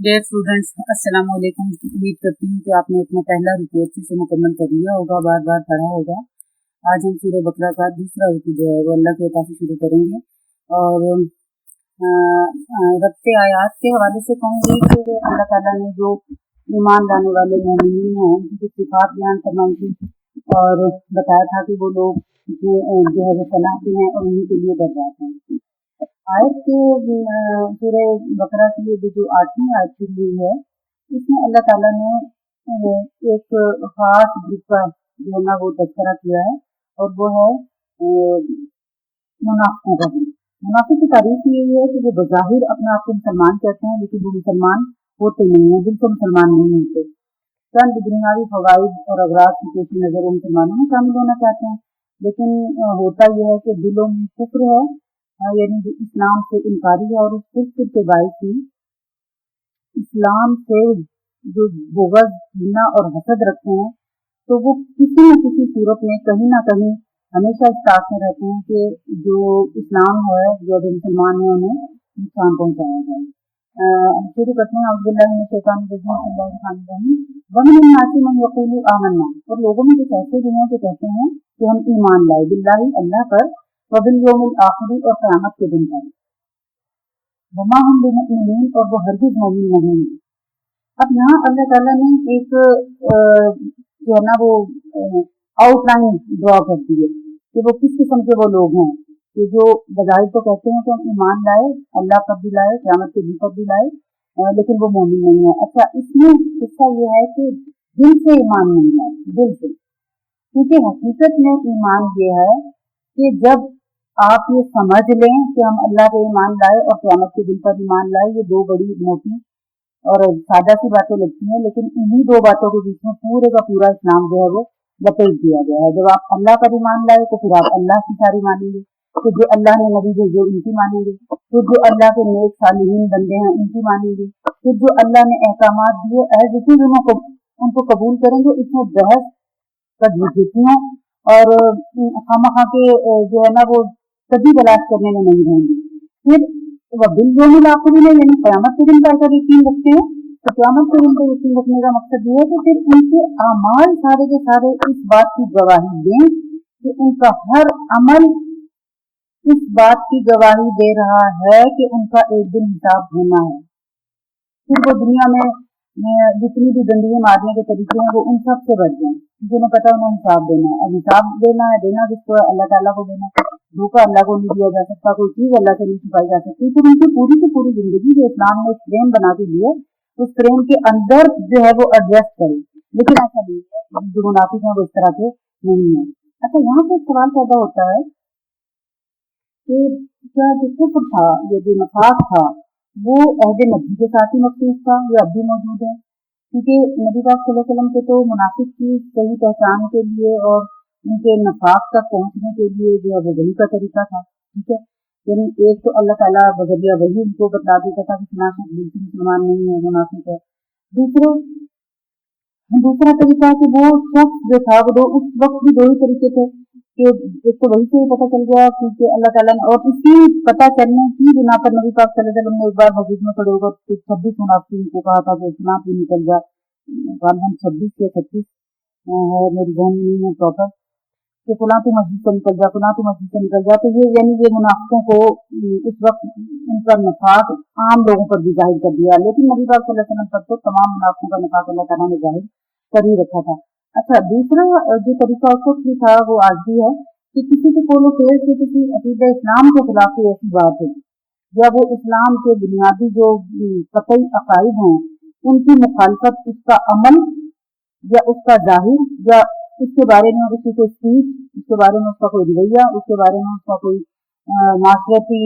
Dear students, अस्सलाम वालेकुम। उम्मीद करती हूँ कि आपने अपना पहला रुकू अच्छे से मुकम्मल कर लिया होगा, बार बार पढ़ा होगा। आज हम सूरह बकरा का दूसरा रुकू जो है वो अल्लाह के अता से शुरू करेंगे और रब्ते आयात के हवाले से कहूँगी कि अल्लाह ताला ने जो ईमान लाने वाले मोमिनीन हैं उनकी सिफात बयान फरमाई थी और बताया था कि वो लोग जो है वो फलाह भी हैं और उन्हीं के लिए दर्जात हैं। आयत के सूरह बकरा की ये जो 8वीं आयत शुरू हुई है, इसमें अल्लाह ताला ने एक खास ग्रुप का जो है ना वो तज़किरा किया है और वो है मुनाफिकों का। मुनाफिक की तारीफ यही है कि वो बज़ाहिर अपने आप को मुसलमान कहते हैं, लेकिन वो मुसलमान होते नहीं हैं, दिल से मुसलमान नहीं होते। चंद दुनियावी फवाइद और अगराज के पेश नज़र वो मुसलमानों में शामिल होना चाहते हैं, लेकिन होता यह है कि दिलों में कुफ्र है, यानी इस्लाम से इनकारी है और उस कुफ्र के बायस ही इस्लाम से जो बुग़्ज़, घृणा और हसद रखते हैं, तो वो किसी न किसी सूरत में कहीं ना कहीं हमेशा इस ताक में रहते हैं कि जो इस्लाम है या जो मुसलमान है उन्हें नुकसान पहुँचाया जाए। शुरू करते हैं और लोगों में कुछ ऐसे भी हैं जो कहते हैं कि हम ईमान लाए बिल्लाही अल्लाह पर, वबिल यौमिल आखिरी और क़यामत के दिन पर, वमा हुम बिमुमिनीन और वो हरगिज़ मोमिन नहीं है। अब यहाँ अल्लाह ताला ने एक जो है ना वो आउटलाइन ड्रॉ कर दी है कि वो किस किस्म के वो लोग हैं कि जो बज़ाहिर तो कहते हैं कि हम ईमान लाए, अल्लाह पर भी लाए, क़यामत के दिन पर भी लाए, लेकिन वो मोमिन नहीं है। अच्छा, इसमें किस्सा ये है कि दिल से ईमान नहीं लाए, दिल से, क्योंकि हकीकत में ईमान ये है कि जब आप ये समझ लें कि हम अल्लाह पे ईमान लाए और क़यामत के दिन पर ईमान लाए, ये दो बड़ी मोटी और सादा सी बातें लगती हैं, लेकिन इन्हीं दो बातों के बीच में पूरे का पूरा इस्लाम जो है वो लपेट दिया गया है। जब आप अल्लाह पर ईमान लाए तो फिर आप अल्लाह की सारी मानेंगे, फिर जो अल्लाह ने नबी भेजे उनकी मानेंगे, फिर जो अल्लाह के नेक सालिहीन बंदे हैं उनकी मानेंगे, फिर जो अल्लाह ने अहकामात दिए एज़ इट इज़ उनको कबूल करेंगे। इसमें बहस तजवीज़ियाँ और खामखा के जो है ना वो कभी तलाश करने में नहीं रहेंगे। फिर वबिल यौमिल आखिर में यानी क़यामत के दिन पर अगर यकीन रखते हैं तो क़यामत के दिन पर यकीन रखने का मकसद ये है कि फिर उनके अमाल सारे के सारे इस बात की गवाही दें कि उनका हर अमल इस बात की गवाही दे रहा है कि उनका एक दिन हिसाब होना है। फिर वो दुनिया में जितनी भी गंदगी मारने के तरीके हैं वो उन सब से बच जाएं, जिन्हें पता उन्हें हिसाब देना है। अब हिसाब देना है, देना किसको है? अल्लाह ताला को देना है। धोखा अल्लाह को नहीं दिया जा सकता, कोई चीज़ अल्लाह से नहीं छुपाई जा सकती। फिर उनकी पूरी की पूरी जिंदगी जो इस्लाम ने एक फ्रेम बना के दिए, उस फ्रेम के अंदर जो है वो एडजस्ट करें, लेकिन ऐसा नहीं है। जो मुनाफिक हैं वो इस तरह के नहीं है। अच्छा, यहाँ पे एक सवाल पैदा होता है कि क्या जो कुफ्र था या जो नफाक था वो अहद नबी के साथ ही मखसूस था या अब भी मौजूद है? क्योंकि नबी पाक सल्लल्लाहु अलैहि वसल्लम के तो मुनाफिक की सही पहचान के लिए और उनके नफाक तक पहुंचने के लिए जो है वो वही का तरीका था। ठीक है, यानी एक तो अल्लाह ताला बजरिया वही उनको बता देता था कि मुनाफिक बिल्कुल मुसलमान नहीं है, मुनाफिक है। दूसरा तरीका कि वो शख्स जो था वो उस वक्त भी दो ही तरीके थे कि एक तो वही से ही पता चल गया क्योंकि अल्लाह ताला ने, और इसी पता चलने की बिना पर नबी पाक सल्लल्लाहु अलैहि वसल्लम ने एक बार मस्जिद में खड़े होकर 26 मुनाफिकीन को कहा था कि इस्लाम से निकल जा। 26 या 36 है, मेरी ज़हन में नहीं है प्रॉपर, कि फलां तू मस्जिद से निकल जा, फलां तू मस्जिद से निकल जा। तो ये यानी ये मुनाफिकों को उस वक्त उनका नफाक आम लोगों पर भी जाहिर कर दिया, लेकिन नबी पाक सल्लल्लाहु अलैहि वसल्लम पर तो तमाम मुनाफिकों का नफाक अल्लाह ताला ने जाहिर कर ही रखा था। अच्छा, दूसरा जो तरीका उस वक्त भी था वो आज भी है कि किसी के कोलो फेर से किसी अकीदा इस्लाम के खिलाफ कोई ऐसी बात है या वो इस्लाम के बुनियादी जो कतई अकाइद हैं उनकी मुखालफत, उसका अमल या उसका जाहिर या उसके बारे में उसकी कोई स्पीच, उसके बारे में उसका कोई रवैया, उसके बारे में उसका कोई माशरती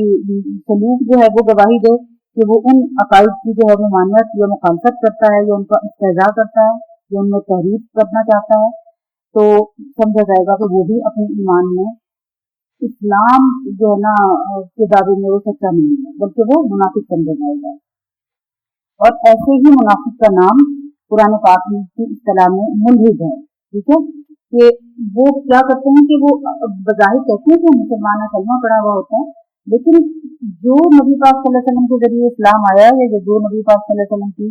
सलूक जो है वो गवाही दे कि वो उन अकाइद की जो है वो मान्यत या मुखालफत करता है या उनका इस्तेज़ा करता है या उनमें तहरीफ करना चाहता है, तो समझा जाएगा कि वो भी अपने ईमान में इस्लाम जो है ना के दावे में वो सच्चा नहीं है, बल्कि वो मुनाफिक समझा जाएगा। और ऐसे ही मुनाफिक का नाम कुरान पाक की इस्तिलाह में मुल्हिद है। ठीक है, कि वो क्या करते हैं कि वो बज़ाहिर कहते हैं कि मुसलमान है, कलमा पढ़ा हुआ होता है, लेकिन जो नबी पाक सल्लल्लाहु अलैहि वसल्लम के जरिए इस्लाम आया या जो नबी पाक सल्लल्लाहु अलैहि वसल्लम की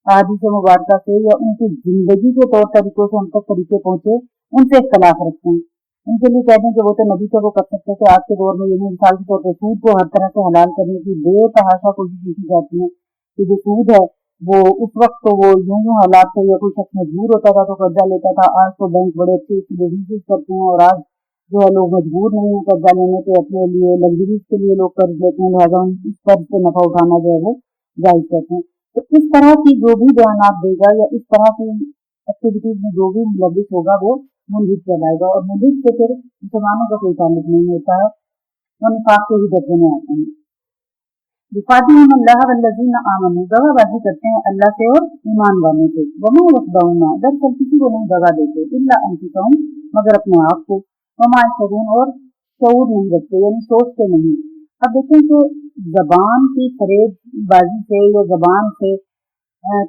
अहादीस मुबारका से या उनकी जिंदगी के तौर तरीकों से हम तक तरीके पहुंचे, उनसे इख्तलाफ रखते हैं। उनके लिए कहते हैं कि वो तो नबी थे, वो कर सकते थे। आज के दौर में ये मिसाल के तौर पर सूद को हर तरह से हलाल करने की बेतहाशा कोशिश की जाती है कि जो सूद है वो उस वक्त तो वो यूं हालात थे, या कोई शख्स मजबूर होता था तो कर्जा लेता था। आज तो बैंक बड़े अच्छे बिजनेस करते हैं, और आज जो है लोग मजबूर नहीं है कर्जा लेने पे, अपने लिए लग्जरीज के लिए लोग कर्ज लेते हैं, लिहाजा इस कर्ज से नफा उठाना जो है वो जायज करते हैं। तो इस तरह की जो भी बयानात देगा या इस तरह की एक्टिविटीज में जो भी मुलविस होगा वो मुल्हिद कहलाएगा, और मुल्हिद से फिर मुसलमानों का कोई ताल्लुक नहीं होता है, वो निफाक के ही दर्जे में आते हैं। युखादिऊन अल्लाह वल्लज़ीना आमनू, दगाबाजी करते हैं अल्लाह से और ईमान वालों से। वमा यख़दऊना, दरअसल किसी को नहीं दगा देते, इल्ला अनफुसहुम, मगर अपने आप को। वमा यशऊरून, और शऊर नहीं रखते, यानी सोचते नहीं। अब देखें कि जबान की फरेबबाजी से या जबान से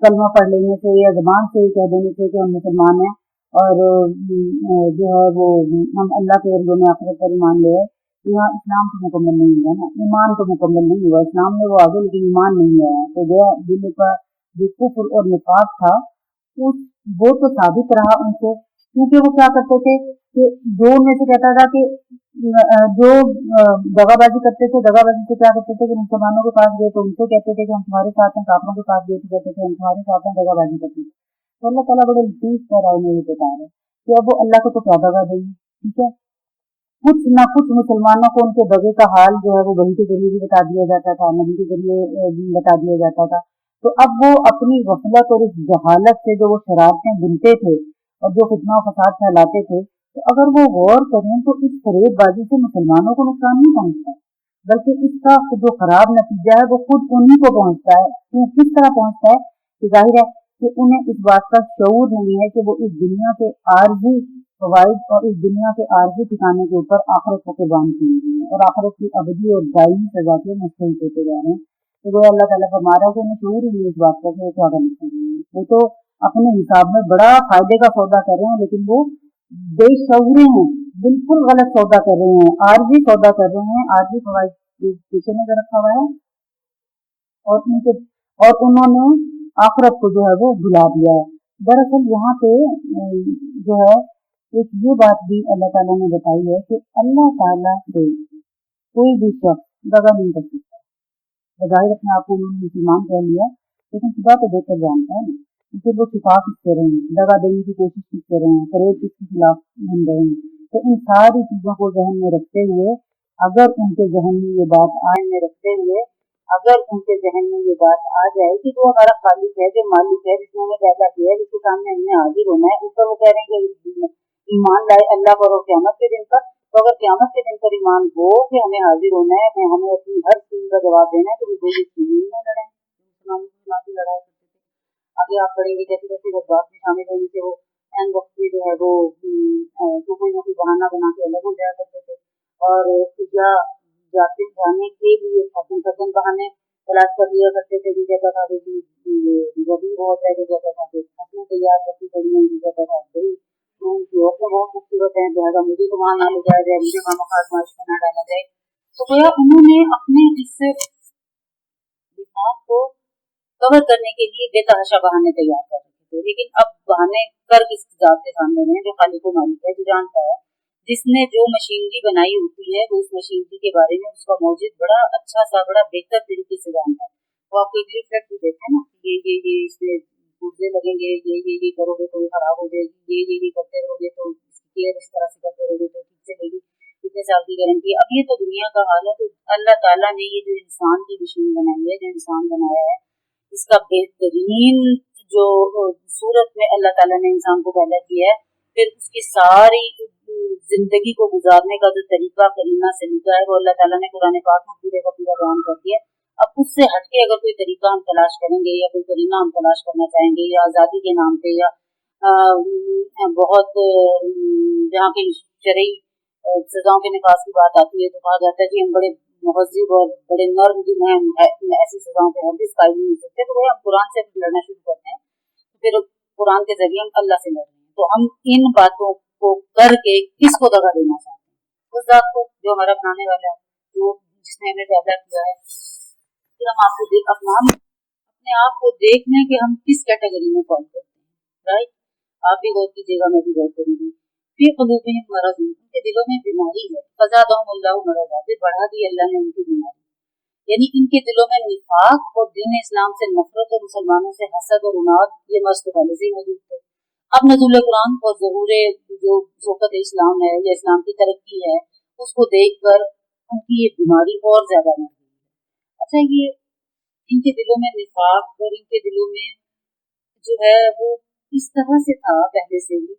कलमा पढ़ लेने से या जबान से कह देने से कि हम मुसलमान हैं और जो है वो हम अल्लाह के और यौम आखिरत पर ईमान ले आए, यहाँ इस्लाम तो मुकम्मल नहीं हुआ ना, ईमान तो मुकम्मल नहीं हुआ। इस्लाम में वो आगे लेकिन ईमान नहीं आया, तो जो दिल का जो कुफ्र और निफाक था उस वो तो साबित रहा उनसे, क्योंकि वो क्या करते थे कि जो उनमें से कहता था कि जो दगाबाजी करते थे, दगाबाजी से क्या करते थे कि मुसलमानों के पास गए तो उनसे कहते थे कि हम तुम्हारे साथ हैं, काफिरों के पास गए तो कहते थे हम तुम्हारे साथ हैं, दगाबाजी करते थे। तो अल्लाह ताला बड़े लतीफ पैराए में ये बता रहे हैं कि अब वो अल्लाह को तो क्या दगा देंगे, ठीक है। कुछ ना कुछ मुसलमानों को उनके दगे का हाल जो है वो वही के जरिए भी बता दिया जाता था, नबी के जरिए भी बता दिया जाता था। तो अब वो अपनी गफलत और इस जहालत से जो वो शरारतें बुनते थे और जो फितना और फसाद फैलाते थे, तो अगर वो गौर करें तो इस फरेबबाजी से मुसलमानों को नुकसान नहीं पहुंचता, बल्कि इसका जो खराब नतीजा है वो खुद उन्हीं को पहुंचता है। क्यों, किस तरह पहुंचता है कि जाहिर है कि उन्हें इस बात का शऊर नहीं है कि वो इस दुनिया के आर्जी फवाइद और इस दुनिया के आर्जी ठिकाने के ऊपर आखिरत को कुर्बान किए हुए हैं और आखिरत की अबदी और दायमी सजा के मुस्तहिक होते जा रहे हैं। तो वो अल्लाह ताला फरमा रहा है कि उन्हें शऊर ही नहीं इस बात का कि वो क्या करना चाहिए। वो तो अपने हिसाब में बड़ा फायदे का सौदा कर रहे हैं, लेकिन वो बेशऊरे हैं, बिल्कुल गलत सौदा कर रहे हैं, आर्जी सौदा कर रहे हैं, आर्जी फवाइद पीछे नजर रखा हुआ है, और उनके और उन्होंने आखिरत को जो है वो भुला दिया है। दरअसल यहाँ पे जो है एक ये बात भी अल्लाह ताला ने बताई है कि अल्लाह ताला से कोई भी शख्स दगा नहीं कर सकता। बज़ाहिर अपने आप को उन्होंने मुसलमान कह लिया, लेकिन खुदा तो बेहतर जानता है ना, तो फिर वो छुपा किससे रहे हैं, दगा देने की कोशिश किससे रहे हैं, फरेब किसके खिलाफ बन रहे हैं। तो इन सारी चीजों को जहन में रखते हुए अगर उनके जहन में ये बात आए में रखते हुए अगर उनके जहन में ये बात आ जाए कि जो हमारा खालिक है, जो मालिक है, जिसने हमें पैदा किया है, जिसके सामने हमने हाजिर होना है, ऊपर वो कह रहे हैं कि ईमान लाए अल्लाह पर और क़यामत के दिन पर। तो अगर क़यामत के दिन पर ईमान हो कि हमें हाजिर होना है, हमें अपनी हर चीज का जवाब देना है, तो वो कोई चीज न लड़ाए, मुसलमानों के खिलाफ ही लड़ाई करते थे। आगे आप पढ़ेंगे कैसे कैसे जज्बात में शामिल होने से वो एन वक्त पे जो है वो कोई ना कोई बहाना बना के अलग हो जाया करते थे, और या जाते जाने के लिए सदन बहाने तलाश कर लिया करते थे। भी कहता था कि गरीब बहुत है, जो कहता था कि फसलें तैयार करती पड़ी हैं, जो कहता था भाई उनकी औरतें बहुत खूबसूरत हैं, लिहाजा मुझे तो वहां ना ले जाया जाए, मुझे वहां आजमाइश में ना डाला जाए। तो भैया उन्होंने अपने इससे विभाग को कवर करने के लिए बेतहाशा बहाने तैयार कर रखे थे। लेकिन अब बहाने कर किस जात के सामने हैं, जो खालिक मालिक है, जो जानता है, जिसने जो मशीनरी बनाई होती है वो उस मशीनरी के बारे में उसका मौजूद बड़ा अच्छा सा बड़ा बेहतर तरीके से जानता है। वो आपको एक लीफलेट भी देते हैं ना, ये इसमें पुर्जे लगेंगे, ये करोगे तो ये खराब हो जाएगी, ये करते रहोगे तो इसकी केयर इस तरह से करते रहोगे तो ठीक चलेगी, कितने साल की गारंटी है। अब ये तो दुनिया का हाल है। तो अल्लाह ताला ने ये जो इंसान की मशीन बनाई है, जो इंसान बनाया है, इसका बेहतरीन जो सूरत में अल्लाह ताला ने इंसान को पैदा किया है, फिर उसकी सारी जिंदगी को गुजारने का जो तरीका करीना सलीका है वो अल्लाह ताला ने कुरान पाक में पूरे का पूरा बयान कर दिया। अब उससे हटके अगर कोई तरीका हम तलाश करेंगे या कोई करीना हम तलाश करना चाहेंगे, या आज़ादी के नाम पे, या बहुत जहाँ पे शरई सजाओं के निकास की बात आती है तो कहा जाता है कि हम बड़े महज़िब और बड़े नर्म दिल हैं, हम ऐसी सजाओं के हरगिज़ कायल नहीं हो सकते। तो वही हम कुरान से लड़ना शुरू करते हैं, तो फिर कुरान के जरिए हम अल्लाह से लड़ रहे हैं। तो हम इन बातों को करके किसको दगा देना चाहते हैं? उस जात को जो हमारा बनाने वाला है, जो جس نے ہمیں پیدا کیا ہے، پھر ہم آپ کو اپنے آپ کو دیکھ لیں کہ ہم کس کیٹیگری میں فال کرتے ہیں، رائٹ؟ آپ بھی غور کیجیے گا، میں بھی غور کروں گی. فی قلوبہم مرض، ان کے دلوں میں بیماری ہے. فزادہم اللہ مرضا، پھر بڑھا دی اللہ نے ان کی بیماری. یعنی ان کے دلوں میں نفاق اور دین اسلام سے نفرت اور مسلمانوں سے حسد اور عناد، یہ مرض تو پہلے سے ہی موجود تھے. اب نزول قرآن اور ظہور جو شوکت اسلام ہے یا اسلام کی ترقی ہے، اس کو دیکھ کر ان کی یہ بیماری اور زیادہ بڑھ گئی ہے. اچھا، یہ ان کے دلوں میں نفاق اور ان کے دلوں میں جو ہے وہ اس طرح سے تھا پہلے سے ہی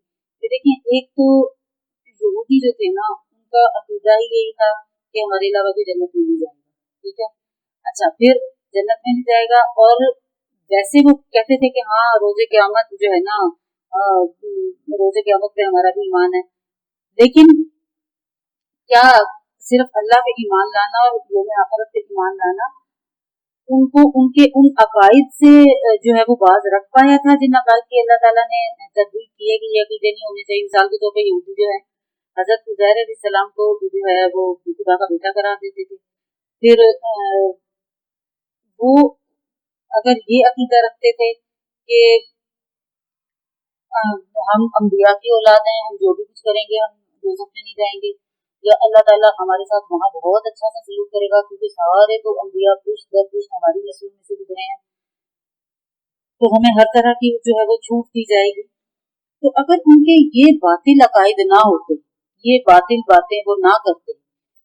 کہ دیکھیں، ایک تو یہودی جو تھے نا، ان کا عقیدہ ہی یہی تھا کہ ہمارے علاوہ کوئی جنت میں نہیں جائے گا. ٹھیک ہے، اچھا، پھر جنت میں نہیں جائے گا، اور ویسے وہ کہتے تھے کہ ہاں روز قیامت جو ہے نا، روز قیامت پہ ہمارا بھی ایمان ہے. لیکن کیا صرف اللہ پہ ایمان لانا اور یوم آخرت پہ ایمان لانا ان کو ان کے ان عقائد سے جو ہے وہ باز رکھ پایا تھا جن عقائد کی اللہ تعالیٰ نے تردید کی ہے کہ یہ عقیدے نہیں ہونے چاہیے؟ مثال کے طور پہ یہودی جو ہے حضرت عزیر علیہ السلام کو جو ہے وہ خدا کا بیٹا قرار دیتے تھے. پھر وہ اگر یہ عقیدہ رکھتے تھے کہ ہم انبیاء کی اولاد ہیں، ہم جو بھی کچھ کریں گے ہم دوزخ میں نہیں جائیں گے، یا اللہ تعالیٰ ہمارے ساتھ وہاں بہت اچھا سا سلوک کرے گا کیونکہ سارے تو انبیاء پشت در پشت ہماری نسلوں میں سے گزرے ہیں، تو ہمیں ہر طرح کی جو ہے وہ چھوٹ دی جائے گی. تو اگر ان کے یہ باطل عقائد نہ ہوتے، یہ باطل باتیں وہ نہ کرتے،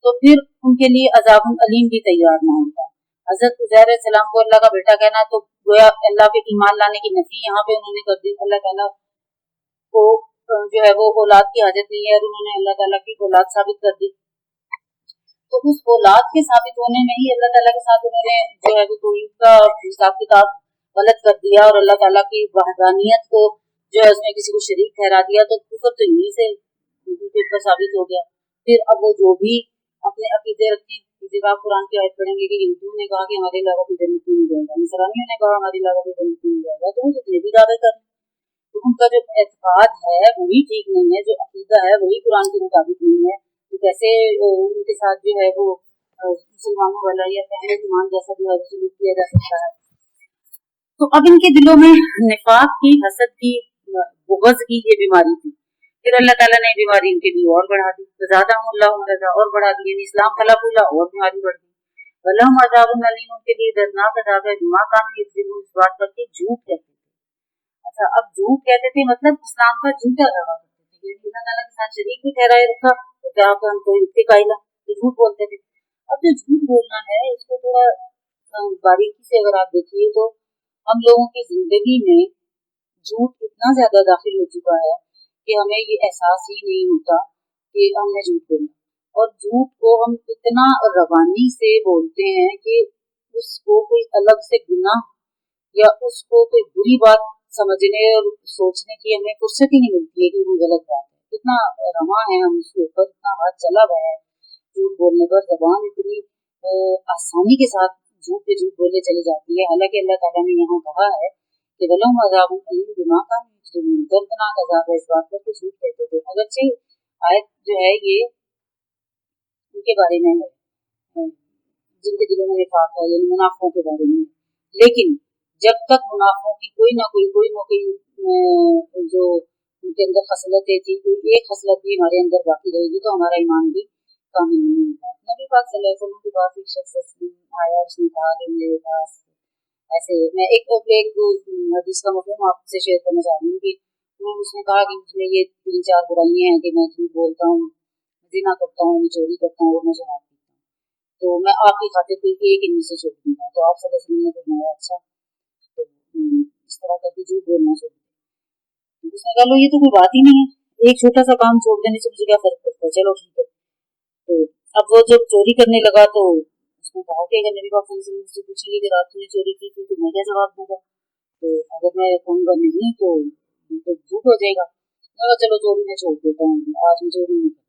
تو پھر ان کے لیے عذاب علیم بھی تیار نہ ہوتا. حضرت عزیر علیہ السلام کو اللہ کا بیٹا کہنا تو گویا اللہ پہ ایمان لانے کی نفی یہاں پہ انہوں نے کر دی. اللہ تعالیٰ کو جو ہے وہ اولاد کی حاجت نہیں ہے اور انہوں نے اللہ تعالیٰ کی اولاد ثابت کر دی. تو اس اولاد کے ثابت ہونے میں ہی اللہ تعالیٰ کے ساتھ انہوں نے جو ہے وہ توحید کا حساب کتاب غلط کر دیا اور اللہ تعالیٰ کی وحدانیت کو جو ہے اس میں کسی کو شریک ٹھہرا دیا. تو کفر تو یہیں سے پر ثابت ہو گیا. پھر اب وہ جو بھی اپنے عقیدے رکھیں، کسی آپ قرآن کی آیت پڑھیں گے کہ یہودیوں نے کہا کہ ہمارے علاوہ کوئی جنت میں نہیں جائے گا، نصرانیوں نے کہا ہمارے علاوہ کوئی جنت میں نہیں جائے گا، تو وہ جتنے بھی دعوے کر تو ان کا جو اعتقاد ہے وہی ٹھیک نہیں ہے، جو عقیدہ ہے وہی قرآن کے مطابق نہیں ہے. تو کیسے ان کے ساتھ جو ہے وہ مسلمانوں والا یا پہلے ایمان جیسا جو ہے سلوک کیا جا سکتا ہے. تو اب ان کے دلوں میں نفاق کی، حسد کی، بغض کی یہ بیماری تھی. پھر اللہ تعالیٰ نے بیماری ان کے لیے اور بڑھا دی. زیادہ اللہ مرضا، اور بڑھا دی، یعنی اسلام پھلا پھولا اور بیماری بڑھ گئی. ولہم عذاب علیم، ان کے لیے دردناک عذاب ہے بما کانوا یکذبون، اس بات پر کہ جھوٹ کہتے تھے. اچھا، اب جھوٹ کہتے تھے مطلب اسلام کا جھوٹا دعویٰ کرتے تھے، یعنی اللہ تعالیٰ کے ساتھ شریک بھی ٹھہرائے رکھا تو کیا ہوتا ہم کوئی اتنے قائلہ تو جھوٹ بولتے تھے. اب جو جھوٹ بولنا ہے اس کو تھوڑا باریکی سے اگر آپ دیکھیے تو ہم لوگوں کی زندگی میں جھوٹ اتنا زیادہ داخل ہو چکا ہے کہ ہمیں یہ احساس ہی نہیں ہوتا کہ ہم نے جھوٹ بولا. اور جھوٹ کو ہم اتنا روانی سے بولتے ہیں کہ اس کو کوئی الگ سے گناہ یا اس کو کوئی بری بات سمجھنے اور سوچنے کی ہمیں فرصت ہی نہیں ملتی ہے کہ وہ غلط بات ہے. اتنا رواں ہے ہم اس کے اوپر، اتنا ہاتھ چلا ہوا ہے جھوٹ بولنے پر، زبان اتنی آسانی کے ساتھ جھوٹ پہ جھوٹ بولنے چلی جاتی ہے. حالانکہ اللہ تعالیٰ نے یہاں کہا ہے کہ ولہم عذاب علیم بما کانوا یکذبون، دردناک عذاب ہے اس بات پر کہ جھوٹ کہتے تھے. اگرچہ آیت جو ہے یہ ان کے بارے میں ہے جن کے دلوں میں نفاق ہے، یعنی منافقوں کے بارے میں، لیکن جب تک منافقوں کی کوئی نہ کوئی جو ان کے اندر خصلتیں تھی، کوئی ایک خصلت بھی ہمارے اندر باقی رہے گی تو ہمارا ایمان بھی کامل نہیں ہوگا. نبی پاک صلی اللہ علیہ وسلم کے پاس ایک شخص آیا، اس نے کہا کہ میرے پاس ایسے میں ایک حدیث کا مفہوم آپ سے شیئر کرنا چاہ رہی ہوں کہ اس نے کہا کہ مجھ میں یہ 3-4 برائیاں ہیں کہ میں جھوٹ بولتا ہوں، زنا کرتا ہوں، میں چوری کرتا ہوں اور میں شراب پیتا ہوں، تو میں آپ کی خاطر کوئی ایک ان میں سے چھوڑ دوں گا. تو آپ صلی اللہ علیہ وسلم نے فرمایا اچھا، تو اس طرح کر کے جھوٹ بولنا چھوڑ دیں. اس نے کہا لو یہ تو کوئی بات ہی نہیں ہے، ایک چھوٹا سا کام چھوڑ دینے سے مجھے کیا فرق پڑتا ہے، چلو ٹھیک ہے. تو اب وہ جب چوری کرنے لگا تو اس نے کہا کہ اگر نبی پاک صلی اللہ علیہ وسلم سے پوچھیں گے کہ رات نے چوری کی تھی تو میں کیا جواب دوں گا، تو اگر میں کہوں گا نہیں تو یہ تو جھوٹ ہو جائے گا. چلو چوری میں چھوڑ دیتا ہوں، آج میں چوری نہیں کرتا.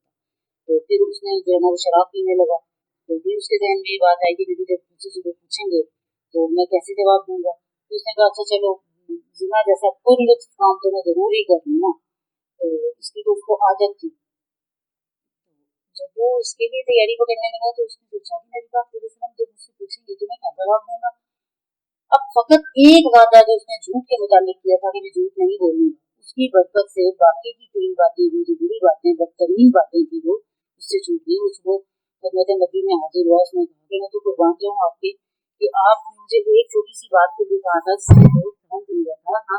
تو پھر اس نے جو ہے نا وہ شراب پینے لگا. تو پھر اس کے ذہن میں یہ بات آئی کہ نبی جب مجھ سے صبح پوچھیں گے تو میں کیسے جواب دوں گا. تو اس نے کہا اچھا چلو زنا جیسا کوئی لطف کام تو میں ضرور ہی کروں نا. تو اس کی تو اس کو عادت تھی. جب وہ اس کے لیے تیاری کو کرنے لگا تو اس نے پوچھا کہ نبی پاک صلی اللہ علیہ وسلم جب مجھ سے پوچھیں گے تو میں کیا جواب دوں گا. اب فقط ایک وعدہ جو اس نے جھوٹ کے متعلق کیا تھا کہ میں جھوٹ نہیں بولوں گا، اس کی برکت سے باقی کی 3 باتیں بھی جو بری باتیں بدترین باتیں تھی وہ اس سے چھوٹ گئی. اس کو خدمت نبی میں حاضر ہوا، اس نے کہا کہ میں تو قربان جاؤں آپ کے کہ آپ نے مجھے ایک چھوٹی سی بات کے لیے کہا تھا جس سے بہت خان سمجھا تھا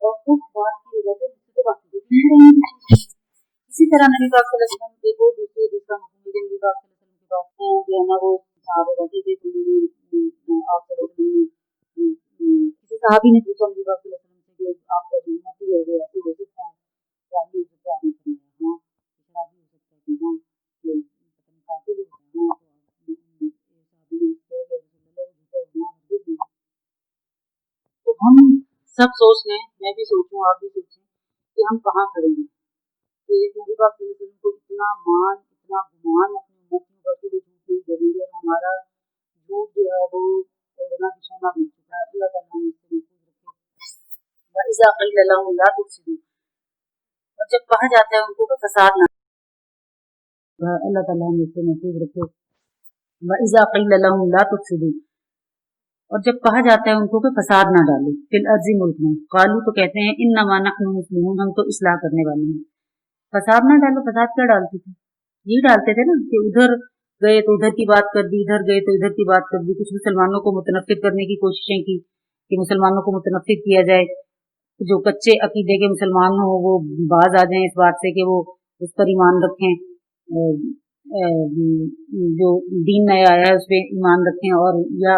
اور اس بات کی وجہ سے مجھ سے تو باقی بھی نہیں رہی. اسی طرح نبی پاک صلی اللہ علیہ وسلم کے وہ دوسرے حدیث کا حکم ہے کہ نبی پاک صلی اللہ علیہ وسلم کے پاس جو ہے نا وہ صحابہ بیٹھے تھے تو انہوں نے آپ صلی اللہ علیہ وسلم نے کسی صحابی نے پوچھا نبی پاک صلی اللہ علیہ وسلم سے کہ آپ کا جو امتی ہے وہ ایسے ہو سکتا ہے، شرابی ہو سکتا ہے؟ آپ نے فرمایا ہاں شرابی ہو سکتا ہے کہ ہاں کہ قاتل ہو سکتا ہے. ہاں تو صحابی نے کہا کہ رسول اللہ وہ جھوٹا ہونا ہرگز نہیں. تو ہم سب سوچ لیں، میں بھی سوچوں آپ بھی سوچیں کہ ہم کہاں کھڑے ہیں کہ نبی پاک صلی اللہ علیہ وسلم کو اتنا مان اتنا گمان اپنی امتیوں کا کہ وہ جھوٹ نہیں بولیں گے اور ہمارا جھوٹ جو ہے وہ اوڑھنا بچھونا بن چکا ہے. اللہ تعالیٰ ہم اس سے محفوظ رکھے. وَإِذَا قِيلَ لَهُمْ لَا تُفْسِدُوا، اور جب کہا جاتا ہے ان کو کہ فساد نہ، اللہ تعالیٰ ہم اس سے محفوظ رکھے. وَإِذَا قِيلَ لَهُمْ لَا تُفْسِدُوا، اور جب کہا جاتا ہے ان کو کہ فساد نہ ڈالو فی الارض ملک میں، قالوا تو کہتے ہیں انما نحن مسلمون ہم تو اصلاح کرنے والے ہیں. فساد نہ ڈالو، فساد کیا ڈالتے تھے؟ یہی ڈالتے تھے نا کہ ادھر گئے تو ادھر کی بات کر دی، ادھر گئے تو ادھر کی بات کر دی. کچھ مسلمانوں کو متنفر کرنے کی کوششیں کی کہ مسلمانوں کو متنفر کیا جائے، جو کچے عقیدے کے مسلمان ہوں وہ باز آ جائیں اس بات سے کہ وہ اس پر ایمان رکھیں، جو دین نیا آیا ہے اس پہ ایمان رکھیں. اور یا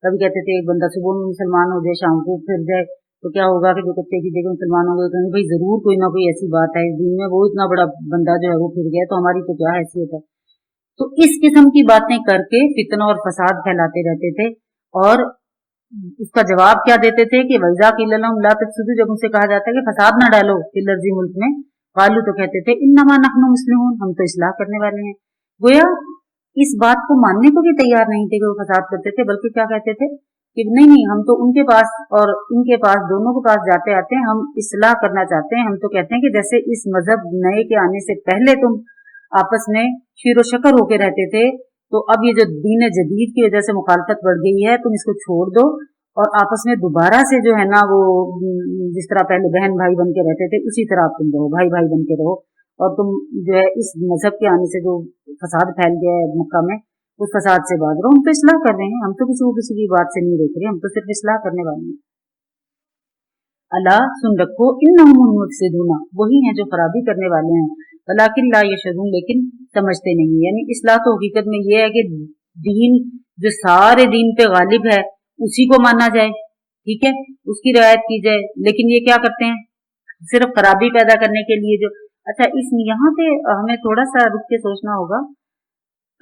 کبھی کہتے تھے ایک بندہ صبح میں مسلمان ہو جائے شام کو پھر جائے تو کیا ہوگا کہ جو کچے عقیدے کے مسلمان ہوں گے کہیں بھائی ضرور کوئی نہ کوئی ایسی بات ہے اس دین میں، وہ اتنا بڑا بندہ جو ہے وہ پھر گیا تو ہماری تو کیا حیثیت ہے. تو اس قسم کی باتیں کر کے فتنہ اور فساد پھیلاتے رہتے تھے. اور اس کا جواب کیا دیتے تھے کہ وَإِذَا قِيلَ لَهُمْ لَا تُفْسِدُوا، جب ان سے کہا جاتا ہے کہ فساد نہ ڈالو فی الارض ملک میں، قالوا تو کہتے تھے انما نحن مسلمون ہم تو اصلاح کرنے والے ہیں. گویا اس بات کو ماننے کو بھی تیار نہیں تھے کہ وہ فساد کرتے تھے، بلکہ کیا کہتے تھے کہ نہیں ہم تو ان کے پاس اور ان کے پاس دونوں کے پاس جاتے آتے ہیں، ہم اصلاح کرنا چاہتے ہیں. ہم تو کہتے ہیں کہ جیسے اس مذہب نئے کے آنے سے پہلے تم آپس میں شیر و شکر ہو کے رہتے تھے تو اب یہ جو دین جدید کی وجہ سے مخالفت بڑھ گئی ہے تم اس کو چھوڑ دو اور آپس میں دوبارہ سے جو ہے نا وہ جس طرح پہلے بہن بھائی بن کے رہتے تھے اسی طرح اب تم رہو، بھائی بھائی بن کے رہو. اور تم جو ہے اس مذہب کے آنے سے جو فساد پھیل گیا ہے مکہ میں اس فساد سے باز رہو. ہم تو اصلاح کر رہے ہیں، ہم تو کسی کو کسی کی بات سے نہیں روک رہے، ہم تو صرف اصلاح کرنے والے ہیں. اللہ سن رکھو انہم المفسدون، وہی ہیں جو خرابی کرنے والے ہیں، ولکن لا یشعرون لیکن سمجھتے نہیں. یعنی اصلاح تو حقیقت میں یہ ہے کہ دین جو سارے دین پہ غالب ہے اسی کو مانا جائے، ٹھیک ہے، اس کی رعایت کی جائے. لیکن یہ کیا کرتے ہیں صرف خرابی پیدا کرنے کے لیے. جو اچھا اس یہاں پہ ہمیں تھوڑا سا رک کے سوچنا ہوگا،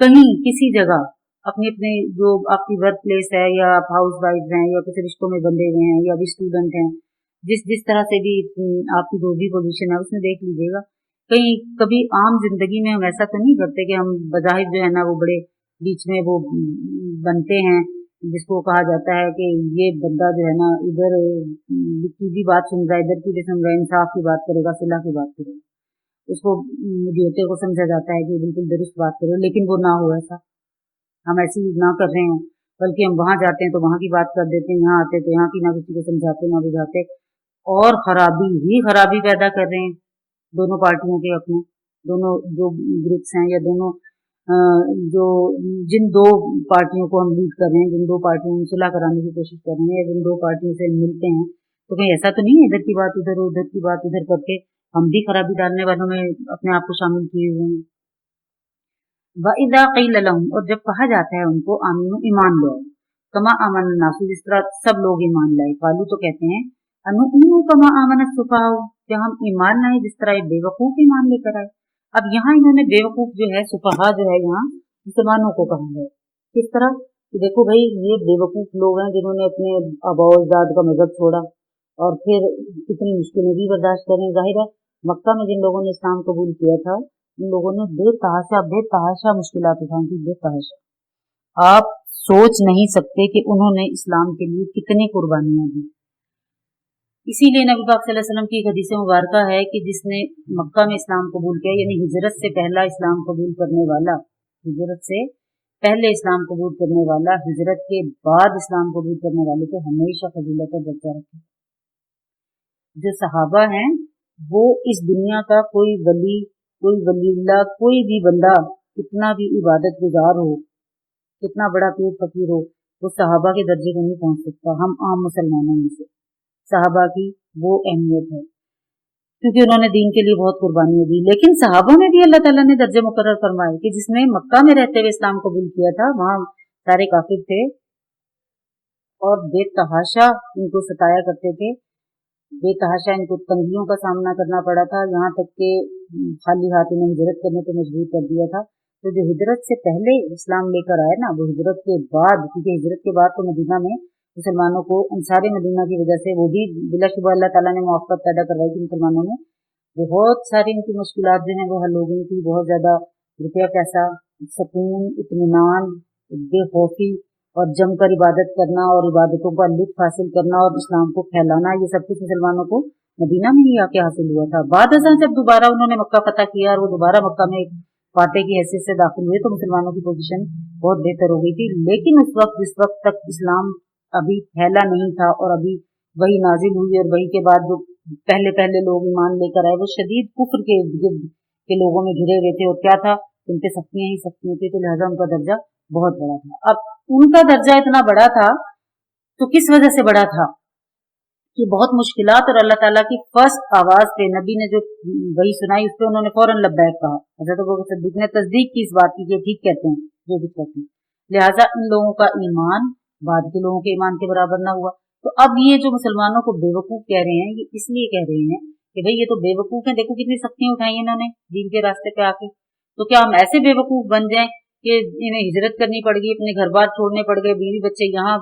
کہیں کسی جگہ اپنی اپنے جو آپ کی ورک پلیس ہے یا آپ ہاؤس وائف ہیں یا کچھ رشتوں میں بندے ہوئے ہیں یا بھی اسٹوڈنٹ ہیں، جس طرح سے بھی آپ کی جو بھی پوزیشن ہے اس میں دیکھ لیجیے گا کہیں کبھی عام زندگی میں ہم ایسا تو نہیں کرتے کہ ہم بظاہر جو ہے نا وہ بڑے بیچ میں وہ بنتے ہیں جس کو کہا جاتا ہے کہ یہ بندہ جو ہے نا ادھر کی بھی بات سن رہا ہے ادھر کی بھی سن رہا ہے، انصاف کی بات کرے گا صلح کی بات کرے گا، اس کو میڈیٹر کو سمجھا جاتا ہے کہ بالکل درست بات کرے، لیکن وہ نہ ہو ایسا، ہم ایسی نہ کر رہے ہیں بلکہ ہم وہاں جاتے ہیں تو وہاں کی بات کر دیتے ہیں، یہاں آتے تو یہاں کی نہ کسی کو سمجھاتے نہ بجھاتے اور خرابی ہی خرابی پیدا کر رہے ہیں دونوں پارٹیوں کے اپنے دونوں جو گروپس ہیں یا دونوں جو جن دو پارٹیوں کو ہم لیڈ کر رہے ہیں، جن دو پارٹیوں میں صلح کرانے کی کوشش کر رہے ہیں یا جن دو پارٹیوں سے ملتے ہیں تو کہیں ایسا تو نہیں ہے ادھر کی بات ادھر ادھر کی بات ادھر کر کے ہم بھی خرابی ڈالنے والوں میں اپنے آپ کو شامل کیے ہوئے ہیں. وَإِذَا قِيلَ لَهُمْ، اور جب کہا جاتا ہے ان کو آمنوا ایمان لے آؤ، کما آمن الناس جس طرح سب لوگ ایمان لائے، قالوا تو کہتے ہیں انؤمن کما آمن السفہاء، کہ ہم ایمان لائیں جس طرح ایک بے وقوف ایمان لے کر آئے. اب یہاں انہوں نے بے وقوف جو ہے سفہاء جو ہے یہاں مسلمانوں کو کہا ہے. کس طرح کہ دیکھو بھائی یہ بے وقوف لوگ ہیں جنہوں نے اپنے آباء و اجداد کا مذہب چھوڑا اور پھر کتنی مشکلیں بھی برداشت کریں. ظاہر ہے مکہ میں جن لوگوں نے اسلام قبول کیا تھا ان لوگوں نے بے تحاشا مشکلات اٹھائی تھی، بے تحاشا. آپ سوچ نہیں سکتے کہ انہوں نے اسلام کے لیے کتنی قربانیاں دی. इसीलिए नबी पाक सल्लल्लाहु अलैहि वसल्लम की एक हदीस मुबारका है कि जिसने मक्का में इस्लाम कबूल किया, यानी हिजरत से पहला इस्लाम कबूल करने वाला, हिजरत से पहले इस्लाम कबूल करने वाला हिजरत के बाद इस्लाम कबूल करने वाले को हमेशा फजीलत का दर्जा रखे। जो सहाबा हैं वो इस दुनिया का कोई वली, कोई वलीउल्लाह, कोई भी बंदा कितना भी इबादत गुजार हो, कितना बड़ा पीर फकीर हो, वो सहाबा के दर्जे को नहीं पहुंच सकता। हम आम मुसलमानों में से सहाबा की वो अहमियत है क्योंकि उन्होंने दीन के लिए बहुत कुर्बानियां दी। लेकिन सहाबा में भी अल्लाह ताला ने दर्जे मुकर्रर फरमाए कि जिसने मक्का में रहते हुए इस्लाम कबूल किया था, वहां सारे काफिर थे और बेतहाशा इनको सताया करते थे, बेतहाशा इनको तंगियों का सामना करना पड़ा था, यहाँ तक कि खाली हाथ इन्हें हिजरत करने पर मजबूर कर दिया था। तो जो हिजरत से पहले इस्लाम लेकर आए ना, वो हिजरत के बाद, क्योंकि हिजरत के बाद तो मदीना में मुसलमानों को अंसारे मदीना की वजह से वो भी बिलाशुबह अल्लाह ताला ने मुआफ़क़त पैदा करवाई थी मुसलमानों में। बहुत सारी उनकी मुश्किलात जो हैं वो हल हो गई थी। बहुत ज़्यादा रुपया पैसा, सुकून, इत्मीनान, बेखौफी और जमकर इबादत करना और इबादतों का लुत्फ़ हासिल करना और इस्लाम को फैलाना, ये सब कुछ मुसलमानों को मदीना में ही आके हासिल हुआ था। बाद में जब दोबारा उन्होंने मक्का फतह किया और वो दोबारा मक्का में एक फातह की हैसियत से दाखिल हुए तो मुसलमानों की पोजीशन बहुत बेहतर हो गई थी। लेकिन उस वक्त, जिस वक्त तक इस्लाम अभी फैला नहीं था और अभी वही नाजिल हुई और वही के बाद जो पहले पहले लोग ईमान लेकर आए वो शदीद कुफ्र के लोगों में घिरे हुए थे और क्या था, उन पे सख्तियां ही सख्तियां थी, तो लिहाजा उनका दर्जा बहुत बड़ा था। अब उनका दर्जा इतना बड़ा था तो किस वजह से बड़ा था कि बहुत मुश्किलात और अल्लाह ताला की फर्स्ट आवाज पे नबी ने जो वही सुनाई उस पर उन्होंने फौरन लब्बैक कहा। हज़रत अबू बकर सिद्दीक ने तस्दीक की इस बात की कि ठीक कहते हैं जो कुछ कहते हैं। लिहाजा इन लोगों का ईमान बाद के लोगों के ईमान के बराबर ना हुआ। तो अब ये जो मुसलमानों को बेवकूफ कह रहे हैं, ये इसलिए कह रहे हैं कि भाई ये तो बेवकूफ है, देखो कितनी सख्तियां उठाई इन्होंने दीन के रास्ते पे आके। तो क्या हम ऐसे बेवकूफ बन जाएं कि इन्हें हिजरत करनी पड़ गई, अपने घर बार छोड़ने पड़ गए, बीवी बच्चे यहाँ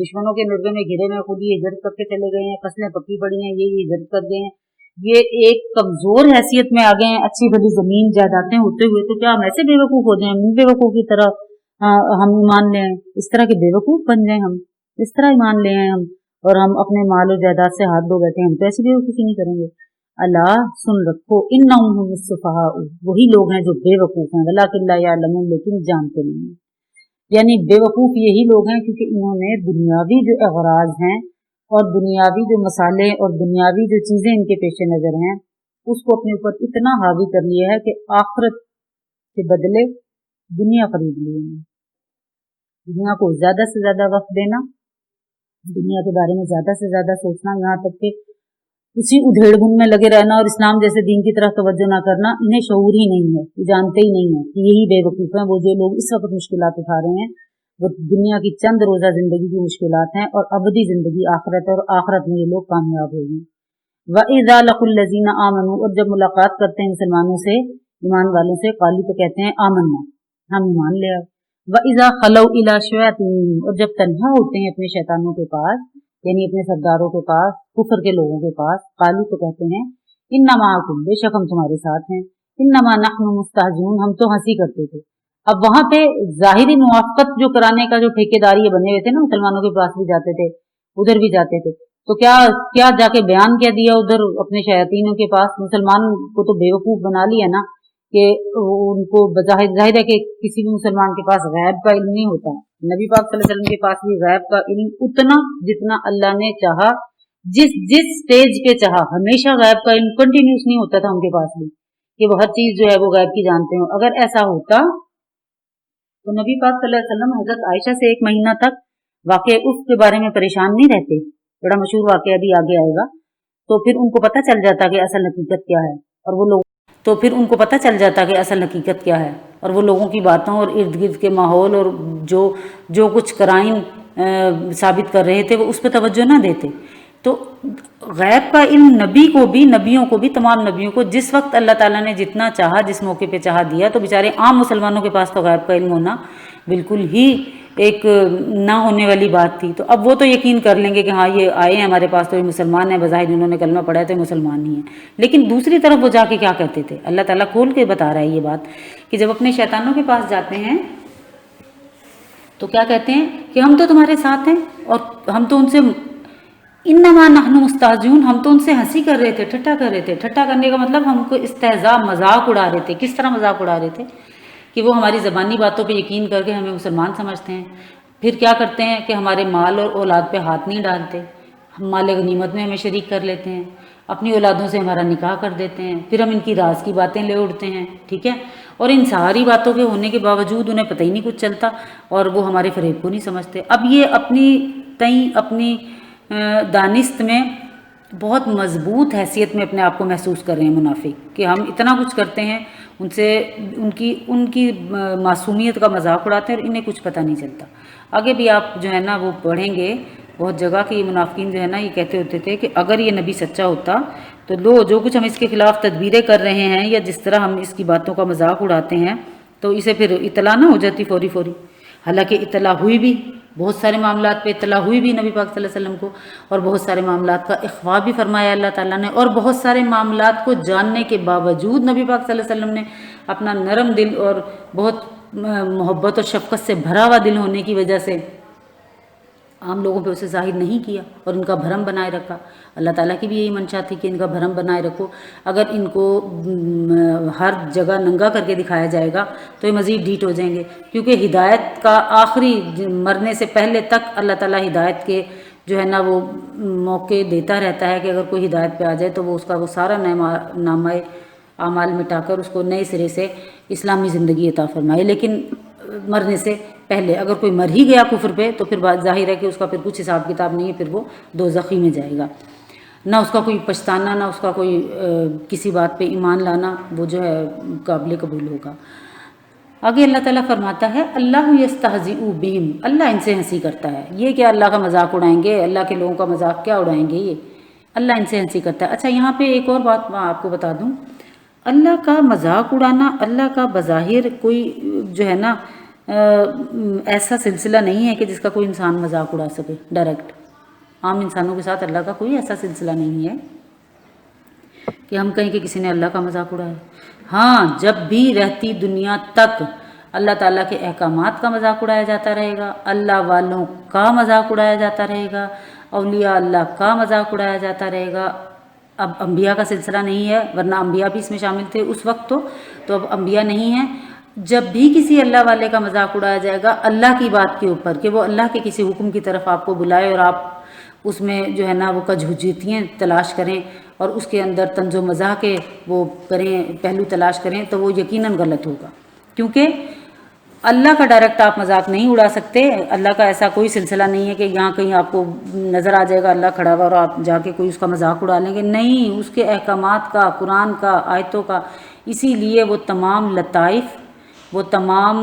दुश्मनों के निर्वे में घिरे में, खुद ही हिजरत करके चले गए हैं, फसलें पकी पड़ी हैं, ये हिजरत कर गए हैं, ये एक कमजोर हैसियत में आ गए हैं अच्छी भली जमीन जायदादें होते हुए। तो क्या हम ऐसे बेवकूफ हो जाएं, बेवकूफ की तरह हम ईमान ले आए, इस तरह के बेवकूफ बन जाए, हम इस तरह ईमान ले आए हम और हम अपने माल और जायदाद से हाथ धो बैठे, हम तो ऐसी बेवकूफी नहीं करेंगे। अल्लाह सुन रखो, इन्नहुम सुफहा, वही लोग हैं जो बेवकूफ हैं, वलाकिन ला यअलमून, लेकिन जानते नहीं हैं। यानी बेवकूफ यही लोग हैं क्योंकि इन्होंने दुनियावी जो अगराज हैं और दुनियावी जो मसाले और दुनियावी जो चीजें इनके पेश नजर हैं उसको अपने ऊपर इतना हावी कर लिया है कि आखिरत के बदले दुनिया खरीद ली है। दुनिया को ज्यादा से ज्यादा वक्त देना, दुनिया के बारे में ज्यादा से ज्यादा सोचना, यहाँ तक कि उसी उधेड़बुन में लगे रहना और इस्लाम जैसे दीन की तरफ तवज्जो ना करना, इन्हें शऊर ही नहीं है, ये जानते ही नहीं है कि यही बेवकूफ हैं। वो जो लोग इस वक्त मुश्किलात उठा रहे हैं वो दुनिया की चंद रोजा जिंदगी की मुश्किलात हैं और अबदी जिंदगी आखिरत है, और आखिरत में ये लोग कामयाब होंगे। वइज़ा लक़ुल लज़ीना आमनू, और जब मुलाकात करते हैं मुसलमानों से, ईमान वालों से, कालू तो कहते हैं आमन्ना, हम ईमान ले आए। वइज़ा खलौ इला शयातीनिहिम, और जब तन्हा होते हैं अपने शैतानों के पास, यानी अपने सरदारों के पास, कुफर के लोगों के पास, कालू तो कहते हैं इन्नमा माअकुम, बेशक हम तुम्हारे साथ हैं, इन्नमा नहनु मुस्तहज़िऊन, हम तो हंसी करते थे। अब वहां पे जाहिरी मुआफ़क़त जो कराने का जो ठेकेदारी बने हुए थे ना, मुसलमानों के पास भी जाते थे, उधर भी जाते थे, तो क्या क्या जाके बयान क्या दिया उधर अपने शयातीनों के पास। मुसलमान को तो बेवकूफ बना लिया ना कि उनको जाहिर है कि किसी भी मुसलमान के पास गैब का इल्म नहीं होता। नबी पाक सल्लल्लाहु अलैहि वसल्लम के पास भी गैब का इल्म उतना जितना अल्लाह ने चाहा, जिस जिस स्टेज पे चाहा, हमेशा गैब का इल्म कंटिन्यूस नहीं होता था उनके पास भी कि वो हर चीज जो है वो गैब की जानते हो। अगर ऐसा होता तो नबी पाक सल्लल्लाहु अलैहि वसल्लम हजरत आयशा से 1 महीना तक वाकई उसके बारे में परेशान नहीं रहते। बड़ा मशहूर वाकया अभी आगे आएगा। तो फिर उनको पता चल जाता कि असल हकीकत क्या है, और वो लोग और वो लोगों की बातों और इर्द गिर्द के माहौल और जो कुछ कराइन साबित कर रहे थे वो उस पर तवज्जो ना देते। तो गैब का इल्म नबियों को भी तमाम नबियों को जिस वक्त अल्लाह ताला ने जितना चाहा, जिस मौके पे चाहा दिया। तो बेचारे आम मुसलमानों के पास तो गैब का इल्म होना बिल्कुल ही एक ना होने वाली बात थी। तो अब वो तो यकीन कर लेंगे कि हाँ ये आए हैं हमारे पास तो ये मुसलमान है, बज़ाहिर इन्होंने कलमा पढ़ा है तो मुसलमान ही है। लेकिन दूसरी तरफ वो जाके क्या कहते थे, अल्लाह ताला खोल के बता रहा है ये बात कि जब अपने शैतानों के पास जाते हैं तो क्या कहते हैं कि हम तो तुम्हारे साथ हैं और हम तो उनसे इन्नमा नहनु मुस्ताजिऊन, हम तो उनसे हंसी कर रहे थे, ठट्ठा कर रहे थे। ठट्ठा करने का मतलब हमको इस्तेहज़ा, मजाक उड़ा रहे थे। किस तरह मजाक उड़ा रहे थे कि वो हमारी ज़बानी बातों पे यकीन करके हमें मुसलमान समझते हैं, फिर क्या करते हैं कि हमारे माल और औलाद पे हाथ नहीं डालते, हम माल गनीमत में हमें शरीक कर लेते हैं, अपनी औलादों से हमारा निकाह कर देते हैं, फिर हम इनकी राज की बातें ले उड़ते हैं, ठीक है। और इन सारी बातों के होने के बावजूद उन्हें पता ही नहीं कुछ चलता और वो हमारे फरेब को नहीं समझते। अब ये अपनी तई अपनी दानिस्त में बहुत मजबूत हैसियत में अपने आप को महसूस कर रहे हैं मुनाफिक, कि हम इतना कुछ करते हैं, उनसे उनकी उनकी मासूमियत का मजाक उड़ाते हैं और इन्हें कुछ पता नहीं चलता। आगे भी आप जो है ना वो पढ़ेंगे बहुत जगह कि ये मुनाफिकीन जो है ना ये कहते होते थे कि अगर ये नबी सच्चा होता तो लो जो कुछ हम इसके खिलाफ तदबीरें कर रहे हैं या जिस तरह हम इसकी बातों का मजाक उड़ाते हैं तो इसे फिर इतला ना हो जाती फौरी फौरी। हालांकि इतला हुई भी, बहुत सारे मामलात पे इतला हुई भी नबी पाक सल्लल्लाहु अलैहि वसल्लम को, और बहुत सारे मामलात का इख्फा भी फरमाया अल्लाह ताला ने, और बहुत सारे मामलात को जानने के बावजूद नबी पाक सल्लल्लाहु अलैहि वसल्लम ने अपना नरम दिल और बहुत मोहब्बत और शफ़क़त से भरा हुआ दिल होने की वजह से आम लोगों पे उसे ज़ाहिर नहीं किया और इनका भरम बनाए रखा। अल्लाह ताला की भी यही मंशा थी कि इनका भरम बनाए रखो। अगर इनको हर जगह नंगा करके दिखाया जाएगा तो ये मज़ीद ढीठ हो जाएंगे, क्योंकि हिदायत का आखिरी मरने से पहले तक अल्लाह ताला हिदायत के जो है ना वो मौके देता रहता है कि अगर कोई हिदायत पे आ जाए तो वो उसका वो सारा नामा आमाल मिटाकर उसको नए सिरे से इस्लामी ज़िंदगी अता फरमाए। लेकिन मरने से पहले अगर कोई मर ही गया कुफ्र पे तो फिर बात जाहिर है कि उसका फिर कुछ हिसाब किताब नहीं है, फिर वो दोज़खी में जाएगा। ना उसका कोई पछताना, ना उसका कोई किसी बात पे ईमान लाना वो जो है काबिल कबूल होगा। आगे अल्लाह ताला फरमाता है अल्लाह यस्तहज़िउ बिहिम, अल्लाह इनसे हंसी करता है। ये क्या अल्लाह का मजाक उड़ाएंगे, अल्लाह के लोगों का मजाक क्या उड़ाएंगे, ये अल्लाह इनसे हंसी करता है। अच्छा यहाँ पे एक और बात मैं आपको बता दूँ, अल्लाह का मजाक उड़ाना अल्लाह का बज़ाहिर कोई जो है ना ऐसा सिलसिला नहीं है कि जिसका कोई इंसान मजाक उड़ा सके डायरेक्ट। आम इंसानों के साथ अल्लाह का कोई ऐसा सिलसिला नहीं है कि हम कहें कि किसी ने अल्लाह का मजाक उड़ाया। हाँ, जब भी रहती दुनिया तक अल्लाह ताला के अहकामात का मजाक उड़ाया जाता रहेगा, अल्लाह वालों का मजाक उड़ाया जाता रहेगा, औलिया अल्लाह का मजाक उड़ाया जाता रहेगा। अब अम्बिया का सिलसिला नहीं है, वरना अम्बिया भी इसमें शामिल थे उस वक्त तो अब अम्बिया नहीं है। जब भी किसी अल्लाह वाले का मजाक उड़ाया जाएगा अल्लाह की बात के ऊपर कि वो अल्लाह के किसी हुक्म की तरफ आपको बुलाए और आप उसमें जो है ना वो कजहुज्जियतियाँ तलाश करें और उसके अंदर तंजो मज़ाह के वो करें, पहलू तलाश करें, तो वो यकीनन गलत होगा, क्योंकि अल्लाह का डायरेक्ट आप मजाक नहीं उड़ा सकते। अल्लाह का ऐसा कोई सिलसिला नहीं है कि यहाँ कहीं आपको नज़र आ जाएगा अल्लाह खड़ा हुआ और आप जाके कोई उसका मजाक उड़ा लेंगे, नहीं। उसके अहकामात का, कुरान का, आयतों का, इसीलिए वो तमाम लताइफ, वो तमाम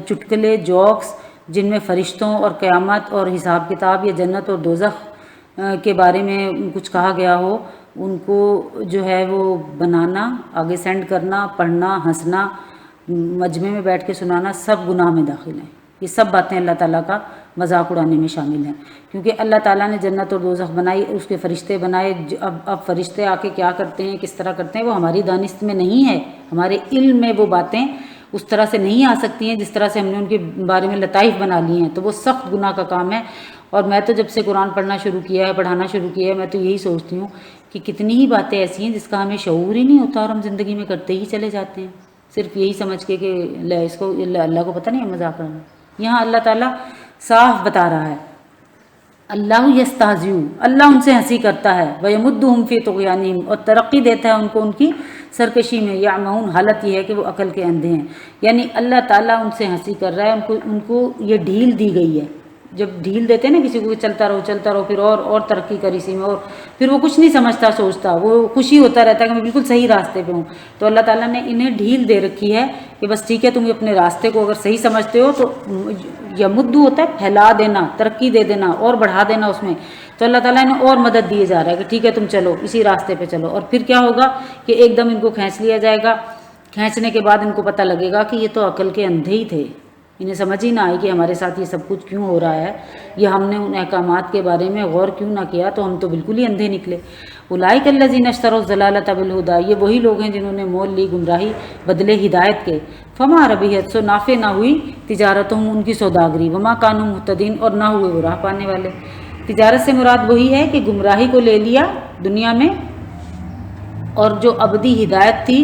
चुटकुले, जोक्स जिनमें फ़रिश्तों और क़यामत और हिसाब किताब या जन्नत और दोज़ख के बारे में कुछ कहा गया हो, उनको जो है वो बनाना, आगे सेंड करना, पढ़ना, हंसना, मजमे में बैठ के सुनाना, सब गुनाह में दाखिल हैं। ये सब बातें अल्लाह ताला का मजाक उड़ाने में शामिल हैं, क्योंकि अल्लाह ताला ने जन्नत और दोज़ख बनाई, उसके फ़रिश्ते बनाए। अब फ़रिश्ते आके क्या करते हैं, किस तरह करते हैं, वो हमारी दानिस्त में नहीं है, हमारे इल्म में वो बातें उस तरह से नहीं आ सकती हैं जिस तरह से हमने उनके बारे में लताइफ बना ली हैं। तो वो सख्त गुनाह का काम है। और मैं तो जब से कुरान पढ़ना शुरू किया है, पढ़ाना शुरू किया है, मैं तो यही सोचती हूँ कि कितनी ही बातें ऐसी हैं जिसका हमें शऊर ही नहीं होता और हम ज़िंदगी में करते ही चले जाते हैं, सिर्फ यही समझ के कि इसको अल्लाह को पता नहीं है मजाक करना। यहाँ अल्लाह ताला साफ बता रहा है अल्लाह यस्तहज़िउ, अल्लाह उनसे हंसी करता है, वयमुद्दुहुम फ़ी तुग़यानिहिम, और तरक्की देता है उनको उनकी सरकशी में। यामऊन, हालत ये है कि वो अकल के अंधे हैं, यानी अल्लाह ताला उनसे हंसी कर रहा है। उनको ये ढील दी गई है। जब ढील देते हैं ना किसी को, चलता रहो फिर और तरक्की कर इसी में, और फिर वो कुछ नहीं समझता सोचता, वो खुशी होता रहता है कि मैं बिल्कुल सही रास्ते पे हूँ। तो अल्लाह ताला ने इन्हें ढील दे रखी है कि बस ठीक है, तुम अपने रास्ते को अगर सही समझते हो तो यमुद्दु होता है फैला देना, तरक्की दे देना और बढ़ा देना उसमें। तो अल्लाह ताला ने और मदद दिए जा रहा है कि ठीक है तुम चलो इसी रास्ते पे चलो। और फिर क्या होगा कि एकदम इनको खींच लिया जाएगा। खींचने के बाद इनको पता लगेगा कि ये तो अकल के अंधे ही थे, इन्हें समझ ही ना आई कि हमारे साथ ये सब कुछ क्यों हो रहा है, ये हमने उन अहकामात के बारे में गौर क्यों ना किया, तो हम तो बिल्कुल ही अंधे निकले। उलाइक अल्लज़ीना इश्तरौ ज़लालत बिल हुदा, ये वही लोग हैं जिन्होंने मोल ली गुमराही बदले हिदायत के। फमा रबिहत, सो नाफे ना हुई तिजारतुहुम, उनकी सौदागरी। वमा कानू मुहतदीन, और ना हुए वो राह पाने वाले। तिजारत से मुराद वही है कि गुमराही को ले लिया दुनिया में, और जो अबदी हिदायत थी,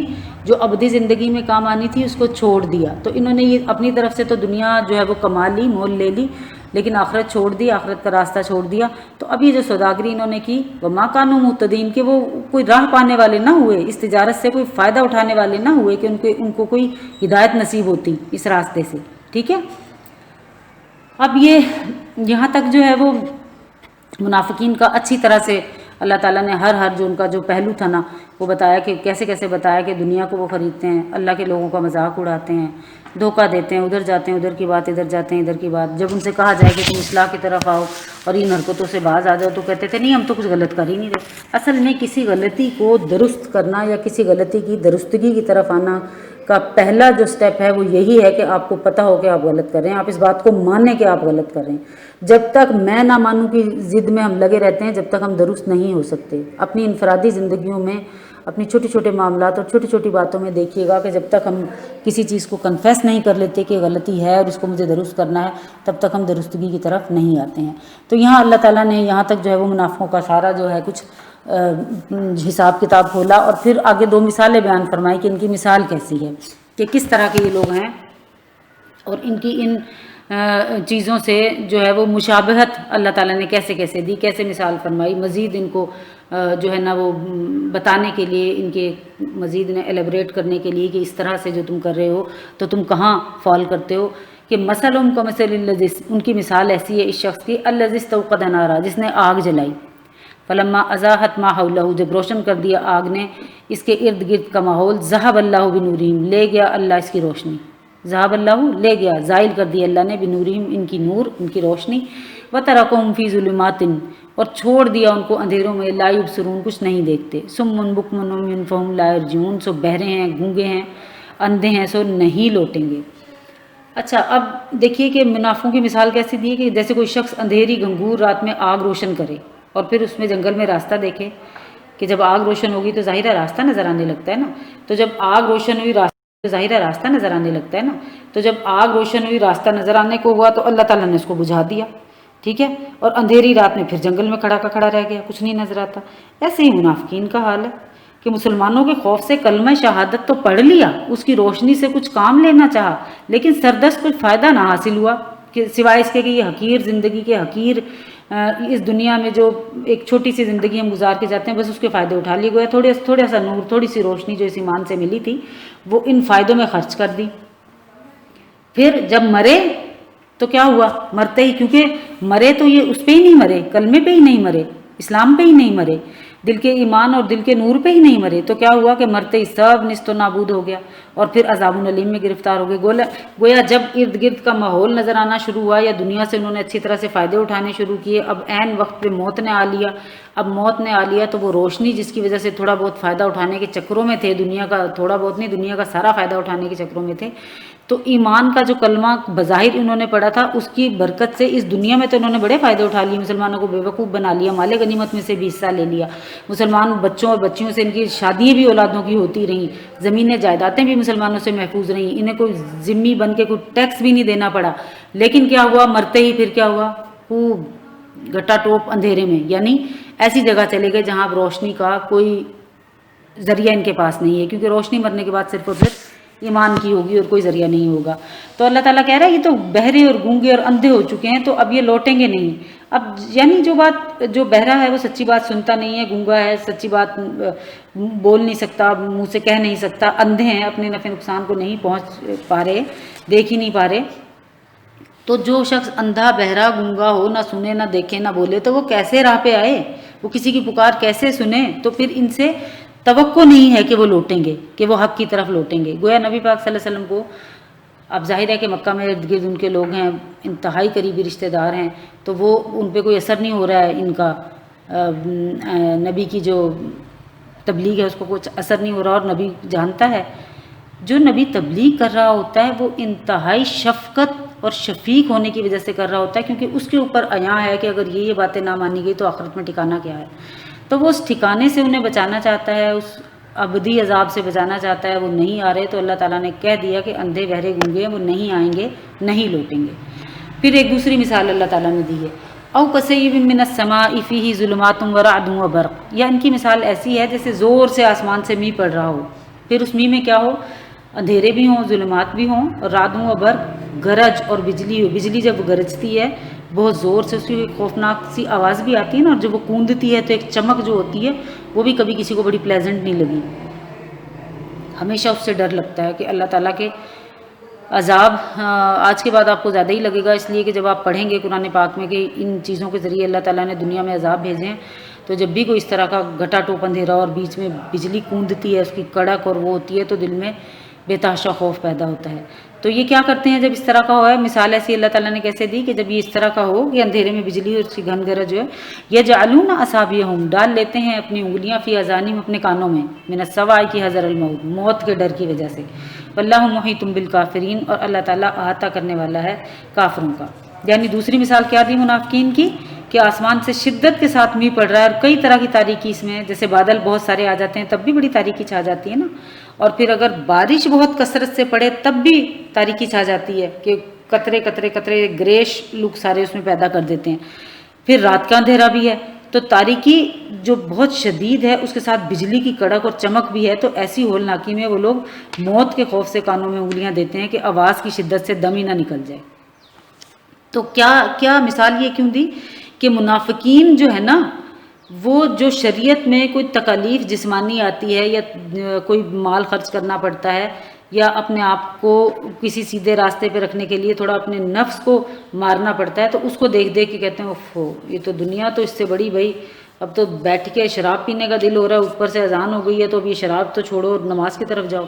जो अबदी ज़िंदगी में काम आनी थी, उसको छोड़ दिया। तो इन्होंने ये अपनी तरफ से तो दुनिया जो है वो कमा ली, मोल ले ली, लेकिन आखिरत छोड़ दी, आखिरत का रास्ता छोड़ दिया। तो अब ये जो सौदागरी इन्होंने की, वह माँ कानू मुतदीन, के वो कोई राह पाने वाले ना हुए, इस तिजारत से कोई फ़ायदा उठाने वाले ना हुए कि उनको कोई हिदायत नसीब होती इस रास्ते से। ठीक है, अब ये यहाँ तक जो है वो मुनाफिकीन का अच्छी तरह से अल्लाह ताला ने हर जो उनका जो पहलू था ना वो बताया, कि कैसे कैसे बताया कि दुनिया को वो ख़रीदते हैं, अल्लाह के लोगों का मजाक उड़ाते हैं, धोखा देते हैं, उधर जाते हैं, उधर की बात इधर जाते हैं, इधर की बात। जब उनसे कहा जाए कि तुम इस्लाह की तरफ आओ और इन हरकतों से बाज आ जाओ, तो कहते थे नहीं, हम तो कुछ गलत कर ही नहीं रहे। असल में किसी गलती को दुरुस्त करना या किसी गलती की दुरुस्तगी की तरफ आना का पहला जो स्टेप है वो यही है कि आपको पता हो कि आप गलत कर रहे हैं, आप इस बात को माने कि आप गलत कर रहे हैं। जब तक मैं ना मानूं की ज़िद में हम लगे रहते हैं, जब तक हम दुरुस्त नहीं हो सकते। अपनी इनफरादी ज़िंदगियों में, अपनी छोटी छोटे मामलात और छोटी छोटी बातों में देखिएगा कि जब तक हम किसी चीज़ को कन्फेस नहीं कर लेते कि गलती है और इसको मुझे दुरुस्त करना है, तब तक हम दुरुस्तगी की तरफ नहीं आते हैं। तो यहाँ अल्लाह ताला ने यहाँ तक जो है वो मुनाफिकों का सारा जो है कुछ हिसाब किताब खोला, और फिर आगे दो मिसालें बयान फरमाई कि इनकी मिसाल कैसी है, कि किस तरह के ये लोग हैं, और इनकी इन चीज़ों से जो है वो मुशाबहत अल्लाह ताला ने कैसे कैसे दी, कैसे मिसाल फरमाई। मज़ीद इनको जो है ना वो बताने के लिए, इनके मज़ीद ने एलेबरेट करने के लिए कि इस तरह से जो तुम कर रहे हो तो तुम कहाँ फॉल करते हो, कि मसलुम का मसलिल्लज़िस, उनकी मिसाल ऐसी है इस शख्स की, अल्लज़िस तौक़द नारा, जिसने आग जलाई, फलम्मा अज़ाहत मा हौलहू, जब रोशन कर दिया आग ने इसके इर्द गिर्द का माहौल, ज़हब अल्लाहु बिनूरिहिम, ले गया अल्लाह इसकी रोशनी, ज़हब अल्लाहु ले गया, ज़ाइल कर दिया अल्लाह ने, बिनूरिहिम इनकी नूर, इनकी रोशनी, व तरकुहुम फ़ी ज़ुलुमातिन, और छोड़ दिया उनको अंधेरों में, ला युबसिरून, कुछ नहीं देखते, सुम्मुन बुक्मुन उम्युन फ़हुम ला यरजून, सो बहरे हैं, गूंगे हैं, अंधे हैं, सो नहीं लौटेंगे। अच्छा, अब देखिए कि मुनाफिकों की मिसाल कैसी दी है, कि जैसे कोई शख्स अंधेरी गंगूर रात में आग रोशन करे और फिर उसमें जंगल में रास्ता देखे, कि जब आग रोशन होगी तो ज़ाहिर है रास्ता नज़र आने लगता है ना, तो जब आग रोशन हुई तो ज़ाहिर है रास्ता नज़र आने लगता है ना, तो जब आग रोशन हुई, रास्ता नज़र आने को हुआ, तो अल्लाह ताला ने उसको बुझा दिया। ठीक है, और अंधेरी रात में फिर जंगल में खड़ा का खड़ा रह गया, कुछ नहीं नज़र आता। ऐसे ही मुनाफिकीन का हाल है कि मुसलमानों के खौफ से कलमा शहादत तो पढ़ लिया, उसकी रोशनी से कुछ काम लेना चाहा, लेकिन सरदस्त कुछ फ़ायदा ना हासिल हुआ, कि सिवाय इसके कि ये हकीर ज़िंदगी के हकीर इस दुनिया में जो एक छोटी सी ज़िंदगी हम गुजार के जाते हैं, बस उसके फ़ायदे उठा लिए गए। थोड़ा सा नूर, थोड़ी सी रोशनी जो इस ईमान से मिली थी, वो इन फ़ायदों में खर्च कर दी। फिर जब मरे तो क्या हुआ, मरते ही, क्योंकि मरे तो ये उस पे ही नहीं मरे, कलमे पे ही नहीं मरे, इस्लाम पे ही नहीं मरे, दिल के ईमान और दिल के नूर पे ही नहीं मरे, तो क्या हुआ कि मरते ही सब निस्तो नाबूद हो गया, और फिर अज़ाबुन अलीम में गिरफ्तार हो गए। गोया जब इर्द गिर्द का माहौल नज़र आना शुरू हुआ, या दुनिया से उन्होंने अच्छी तरह से फ़ायदे उठाने शुरू किए, अब ऐन वक्त पे मौत ने आ लिया। अब मौत ने आ लिया तो वो रोशनी जिसकी वजह से थोड़ा बहुत फ़ायदा उठाने के चक्रों में थे, दुनिया का थोड़ा बहुत नहीं, दुनिया का सारा फ़ायदा उठाने के चक्रों में थे, तो ईमान का जो कलमा बज़ाहिर इन्होंने पढ़ा था, उसकी बरकत से इस दुनिया में तो इन्होंने बड़े फ़ायदे उठा लिए, मुसलमानों को बेवकूफ़ बना लिया, माले गनीमत में से भी हिस्सा ले लिया, मुसलमान बच्चों और बच्चियों से इनकी शादियाँ भी औलादों की होती रहीं, ज़मीनें जायदादें भी मुसलमानों से महफूज रहीं, इन्हें कोई ज़िम्मी बन के कोई टैक्स भी नहीं देना पड़ा। लेकिन क्या हुआ, मरते ही फिर क्या हुआ, खूब घटा टोप अंधेरे में, यानी ऐसी जगह चले गए जहाँ रोशनी का कोई ज़रिया इनके पास नहीं है, क्योंकि रोशनी मरने के बाद सिर्फ और सिर्फ ईमान की होगी और कोई ज़रिया नहीं होगा। तो अल्लाह ताला कह रहा है ये तो बहरे और गूंगे और अंधे हो चुके हैं, तो अब ये लौटेंगे नहीं। अब यानी जो बहरा है वो सच्ची बात सुनता नहीं है, गूंगा है, सच्ची बात बोल नहीं सकता, मुंह से कह नहीं सकता, अंधे हैं, अपने नफ़े नुकसान को नहीं पहुंच पा रहे, देख ही नहीं पा रहे। तो जो शख्स अंधा बहरा गूंगा हो, ना सुने ना देखे ना बोले, तो वो कैसे राह पे आए, वो किसी की पुकार कैसे सुने? तो फिर इनसे तवक्को नहीं है कि वो लौटेंगे, कि वो हक़ की तरफ लौटेंगे। गोया नबी पाक सल्लल्लाहु अलैहि वसल्लम को, अब जाहिर है कि मक्का में इर्द गिर्द उनके लोग हैं, इंतहाई करीबी रिश्तेदार हैं, तो वो उन पर कोई असर नहीं हो रहा है, इनका नबी की जो तबलीग है उसको कुछ असर नहीं हो रहा, और नबी जानता है जो नबी तबलीग कर रहा होता है वो इंतहाई शफ़क़त और शफीक होने की वजह से कर रहा होता है, क्योंकि उसके ऊपर आया है कि अगर ये बातें ना मानी गई तो आखिरत में ठिकाना क्या है। तो वो उस ठिकाने से उन्हें बचाना चाहता है, उस अबदी अजाब से बचाना चाहता है। वो नहीं आ रहे तो अल्लाह ताला ने कह दिया कि अंधे बहरे गूंगे वो नहीं आएंगे, नहीं लौटेंगे। फिर एक दूसरी मिसाल अल्लाह ताला ने दी है او कसय्यिबिन मिनस समाई फीही ज़ुलुमातुन व रअदुन व बर्क़, या इनकी मिसाल ऐसी है जैसे ज़ोर से आसमान से मींह पड़ रहा हो, फिर उस मींह में क्या हो, अंधेरे भी हों, ज़ुलुमात भी हों, और रादुन व बर्क़, गरज और बिजली हो। बिजली जब गरजती है बहुत ज़ोर से, उसकी खौफनाक सी आवाज़ भी आती है ना, और जब वो कूंदती है तो एक चमक जो होती है वो भी कभी किसी को बड़ी प्लेजेंट नहीं लगी। हमेशा उससे डर लगता है कि अल्लाह ताला के अज़ाब आज के बाद आपको ज़्यादा ही लगेगा, इसलिए कि जब आप पढ़ेंगे कुरान पाक में कि इन चीज़ों के ज़रिए अल्लाह ताला ने दुनिया में अज़ाब भेजे हैं, तो जब भी कोई इस तरह का घटा टोप अंधेरा और बीच में बिजली कूदती है, उसकी कड़क और वो होती है, तो दिल में बेतहाशा खौफ पैदा होता है। तो ये क्या करते हैं जब इस तरह का हो है, मिसाल ऐसी अल्लाह ताला ने कैसे दी कि जब ये इस तरह का हो कि अंधेरे में बिजली और उसकी घन गरज जो है, यजअलून असाबियहुम, डाल लेते हैं अपनी उंगलियां, फी अज़ानिम, अपने कानों में, मिनस सवाई की हज़र अल मौत, मौत के डर की वजह से, वल्लाहु मुहीतुम बिल काफिरीन, और अल्लाह ताला अहाता करने वाला है काफिरों का। यानी दूसरी मिसाल क्या दी मुनाफिकीन की, कि आसमान से शिद्दत के साथ मींह पड़ रहा है और कई तरह की तारीकी इसमें है, जैसे बादल बहुत सारे आ जाते हैं तब भी बड़ी तारीकी छा जाती है ना, और फिर अगर बारिश बहुत कसरत से पड़े तब भी तारीकी छा जाती है कि कतरे कतरे कतरे ग्रेश लुक सारे उसमें पैदा कर देते हैं। फिर रात का अंधेरा भी है, तो तारीकी जो बहुत शदीद है उसके साथ बिजली की कड़क और चमक भी है, तो ऐसी होलनाकी में वो लोग मौत के खौफ से कानों में उंगलियां देते हैं कि आवाज़ की शिद्दत से दम ही ना निकल जाए। तो क्या क्या मिसाल ये क्यों दी कि मुनाफिकीन जो है ना, वो जो शरीयत में कोई तकालीफ जिस्मानी आती है या कोई माल खर्च करना पड़ता है या अपने आप को किसी सीधे रास्ते पे रखने के लिए थोड़ा अपने नफ्स को मारना पड़ता है, तो उसको देख देख के कहते हैं ओफो, ये तो दुनिया तो इससे बड़ी, भाई अब तो बैठ के शराब पीने का दिल हो रहा है, ऊपर से अजान हो गई है, तो अब ये शराब तो छोड़ो और नमाज की तरफ जाओ।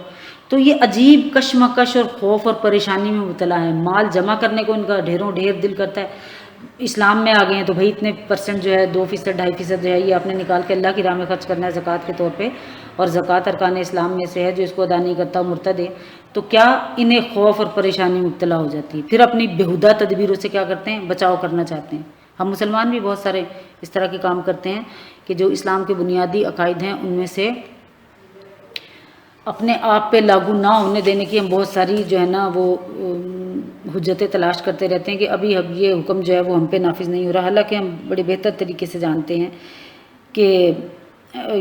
तो ये अजीब कशमकश और खौफ और परेशानी में मुबतला है। माल जमा करने को इनका ढेरों ढेर दिल करता है। इस्लाम में आ गए हैं तो भाई इतने परसेंट जो है 2% 2.5% जो है ये आपने निकाल के अल्लाह की राह में खर्च करना है ज़कात के तौर पे, और ज़कात अरकान इस्लाम में से है, जो इसको अदा नहीं करता मुर्तद है। तो क्या इन्हें खौफ और परेशानी मुब्तला हो जाती है, फिर अपनी बेहुदा तदबीरों से क्या करते हैं, बचाव करना चाहते हैं। हम मुसलमान भी बहुत सारे इस तरह के काम करते हैं कि जो इस्लाम के बुनियादी अकायद हैं उनमें से अपने आप पे लागू ना होने देने की हम बहुत सारी जो है ना वो हुज्जतें तलाश करते रहते हैं कि अभी अब ये हुक्म जो है वो हम पे नाफिज नहीं हो रहा, हालांकि हम बड़े बेहतर तरीके से जानते हैं कि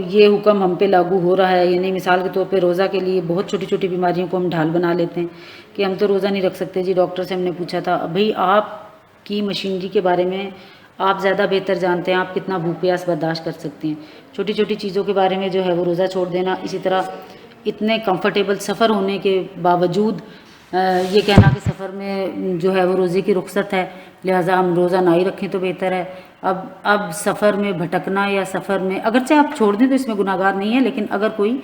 ये हुक्म हम पे लागू हो रहा है या नहीं। मिसाल के तौर पे रोज़ा के लिए बहुत छोटी छोटी बीमारियों को हम ढाल बना लेते हैं कि हम तो रोज़ा नहीं रख सकते जी। डॉक्टर से हमने पूछा था, भाई आपकी मशीनरी के बारे में आप ज़्यादा बेहतर जानते हैं, आप कितना भूख प्यास बर्दाश्त कर सकते हैं। छोटी छोटी चीज़ों के बारे में जो है वो रोज़ा छोड़ देना। इसी तरह इतने कंफर्टेबल सफ़र होने के बावजूद ये कहना कि सफ़र में जो है वो रोज़े की रुख्सत है, लिहाजा हम रोज़ा ना ही रखें तो बेहतर है। अब सफ़र में भटकना या सफ़र में अगरचे आप छोड़ दें तो इसमें गुनाहगार नहीं है, लेकिन अगर कोई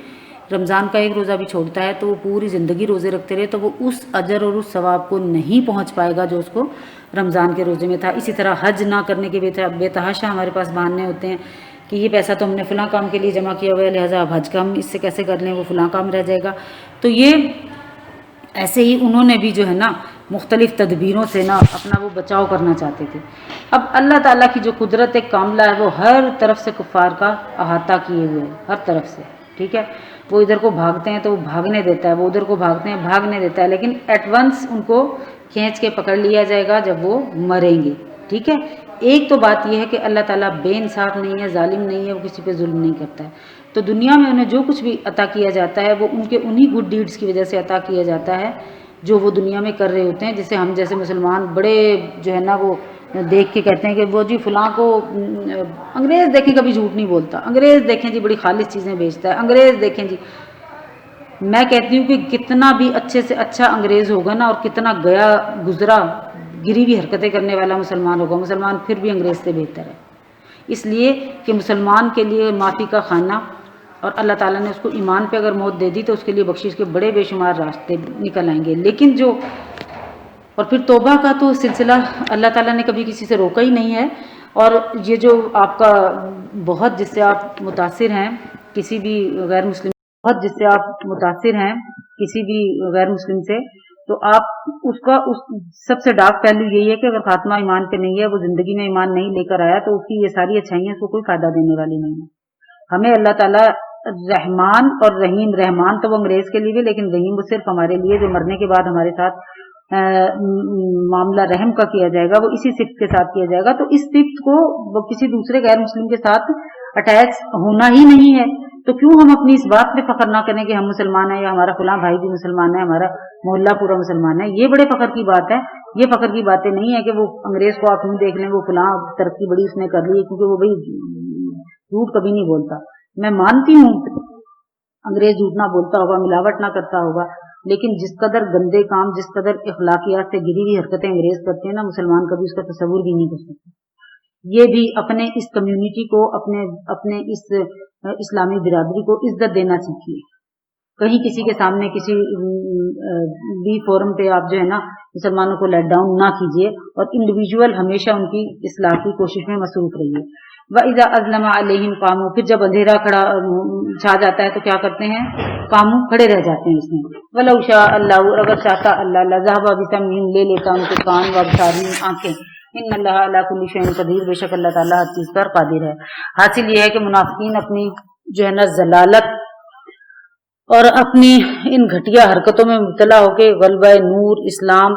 रमज़ान का एक रोज़ा भी छोड़ता है तो वो पूरी ज़िंदगी रोज़े रखते रहे तो वो उस अजर और उस सवाब को नहीं पहुँच पाएगा जो उसको रमज़ान के रोज़े में था। इसी तरह हज ना करने के बेतहाशा हमारे पास बहाने होते हैं कि ये पैसा तो हमने फ़लाँ काम के लिए जमा किया हुआ है, लिहाजा अब हज का हम इससे कैसे कर लें, वो फ़लाँ काम रह जाएगा। तो ये ऐसे ही उन्होंने भी जो है ना मुख्तलिफ़ तदबीरों से ना अपना वो बचाव करना चाहते थे। अब अल्लाह ताला की जो कुदरत कामला है वो हर तरफ से कुफ़ार का अहाता किए हुए है, हर तरफ से, ठीक है। वो इधर को भागते हैं तो वो भागने देता है, वो उधर को भागते हैं भागने देता है, लेकिन एट वंस उनको खींच के पकड़ लिया जाएगा जब वो मरेंगे, ठीक है। एक तो बात यह है कि अल्लाह ताला बेइंसाफ नहीं है, जालिम नहीं है, वो किसी पे जुल्म नहीं करता है। तो दुनिया में उन्हें जो कुछ भी अता किया जाता है वो उनके उन्हीं गुड डीड्स की वजह से अता किया जाता है जो वो दुनिया में कर रहे होते हैं। जैसे हम जैसे मुसलमान बड़े जो है ना वो देख के कहते हैं कि वो जी फ़लाँ को अंग्रेज़ देखें कभी झूठ नहीं बोलता, अंग्रेज़ देखें जी बड़ी खालिश चीज़ें बेचता है, अंग्रेज़ देखें जी। मैं कहती हूँ कि कितना भी अच्छे से अच्छा अंग्रेज़ होगा ना और कितना गया गुजरा गिरी हुई हरकतें करने वाला मुसलमान होगा, मुसलमान फिर भी अंग्रेज़ से बेहतर है। इसलिए कि मुसलमान के लिए माफ़ी का खाना, और अल्लाह ताला ने उसको ईमान पे अगर मौत दे दी तो उसके लिए बख्शिश के बड़े बेशुमार रास्ते निकल आएंगे। लेकिन जो और फिर तौबा का तो सिलसिला अल्लाह ताला ने कभी किसी से रोका ही नहीं है। और ये जो आपका बहुत जिससे आप मुतासिर हैं किसी भी गैर मुस्लिम, बहुत जिससे आप मुतासिर हैं किसी भी गैर मुस्लिम से, तो आप उसका उस सबसे डार्क पहलू यही है कि अगर खात्मा ईमान पे नहीं है, वो ज़िंदगी में ईमान नहीं लेकर आया, तो उसकी ये सारी अच्छाइयाँ उसको कोई फ़ायदा देने वाली नहीं है। हमें अल्लाह ताला रहमान और रहीम, रहमान तो वो अंग्रेज़ के लिए भी, लेकिन रहीम वो सिर्फ हमारे लिए जो मरने के बाद हमारे साथ मामला रहम का किया जाएगा वो इसी सिफ्त के साथ किया जाएगा। तो इस सिफ्त को वो किसी दूसरे गैर मुस्लिम के साथ अटैच होना ही नहीं है, तो क्यों हम अपनी इस बात पे फख्र ना करें कि हम मुसलमान हैं या हमारा फलां भाई भी मुसलमान है, हमारा मोहल्ला पूरा मुसलमान है। ये बड़े फख्र की बात है। ये फख्र की बातें नहीं है कि वो अंग्रेज को आप यूं देख लें वो फलां तरक्की बड़ी उसने कर ली है, क्योंकि वो भाई झूठ कभी नहीं बोलता। मैं मानती हूँ अंग्रेज झूठ ना बोलता होगा, मिलावट ना करता होगा, लेकिन जिस कदर गंदे काम, जिस कदर इखलाकियात से गिरी हुई हरकतें अंग्रेज करते हैं ना, मुसलमान कभी उसका तस्वुर भी नहीं कर सकते। ये भी अपने इस कम्युनिटी को, अपने इस इस्लामी बिरादरी को इज्जत देना सीखिए। कहीं किसी के सामने किसी भी फोरम पे आप जो है ना मुसलमानों को लेट डाउन ना कीजिए, और इंडिविजुअल हमेशा उनकी इस्लाह की कोशिश में मसरूफ रहिए। व इज़ा अज़लमा अलैहिम कामू, फिर जब अंधेरा खड़ा छा जाता है तो क्या करते हैं, कामू खड़े रह जाते हैं इसमें। वलौ शा अल्लाह, अगर चाहता अल्लाह, लज़हबा बिसमइहिम, ले लेता उनके कान, व अबसारिहिम, आंखें। इन्नल्लाह अला कुल्ली शैइन कदीर, बेशक अल्लाह ताला हर चीज पर कादिर है। हासिल ये है कि मुनाफिकीन अपनी जो है ना जलालत और अपनी इन घटिया हरकतों में मुब्तला होके गलबा नूर, इस्लाम,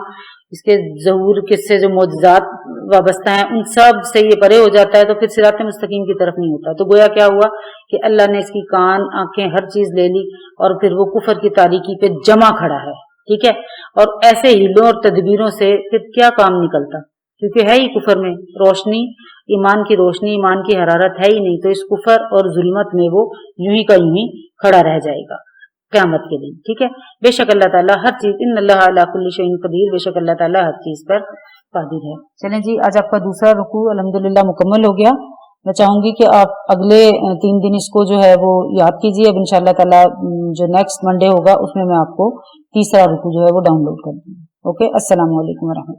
इसके ज़हूर किससे जो मौजज़ात वाबस्ता हैं उन सब से ये परे हो जाता है, तो फिर सिरात मुस्तकीम की तरफ नहीं होता। तो गोया क्या हुआ कि अल्लाह ने इसकी कान, आंखें, हर चीज ले ली, और फिर वो कुफर की तारीकी पे जमा खड़ा है। ठीक है, और ऐसे हीलों और तदबीरों से फिर क्या काम निकलता, क्योंकि है ही कुफर में रोशनी, ईमान की रोशनी, ईमान की हरारत है ही नहीं, तो इस कुफर और जुल्मत में वो यूं ही का यूं ही खड़ा रह जाएगा क़यामत के दिन। ठीक है, बेशक अल्लाह ताला हर चीज, इन्नल्लाह अला कुल्ली शैइन कदीर, बेशक अल्लाह ताला हर चीज पर कादिर है। चलें जी, आज आपका दूसरा रुकू अल्हम्दुलिल्लाह मुकम्मल हो गया। मैं चाहूंगी कि आप अगले 3 दिन इसको जो है वो याद कीजिए। अब इंशाअल्लाह ताला जो नेक्स्ट मंडे होगा उसमें मैं आपको तीसरा रुकू जो है वो डाउनलोड कर दूंगी। ओके, अस्सलाम वालेकुम व रहमतुल्लाह।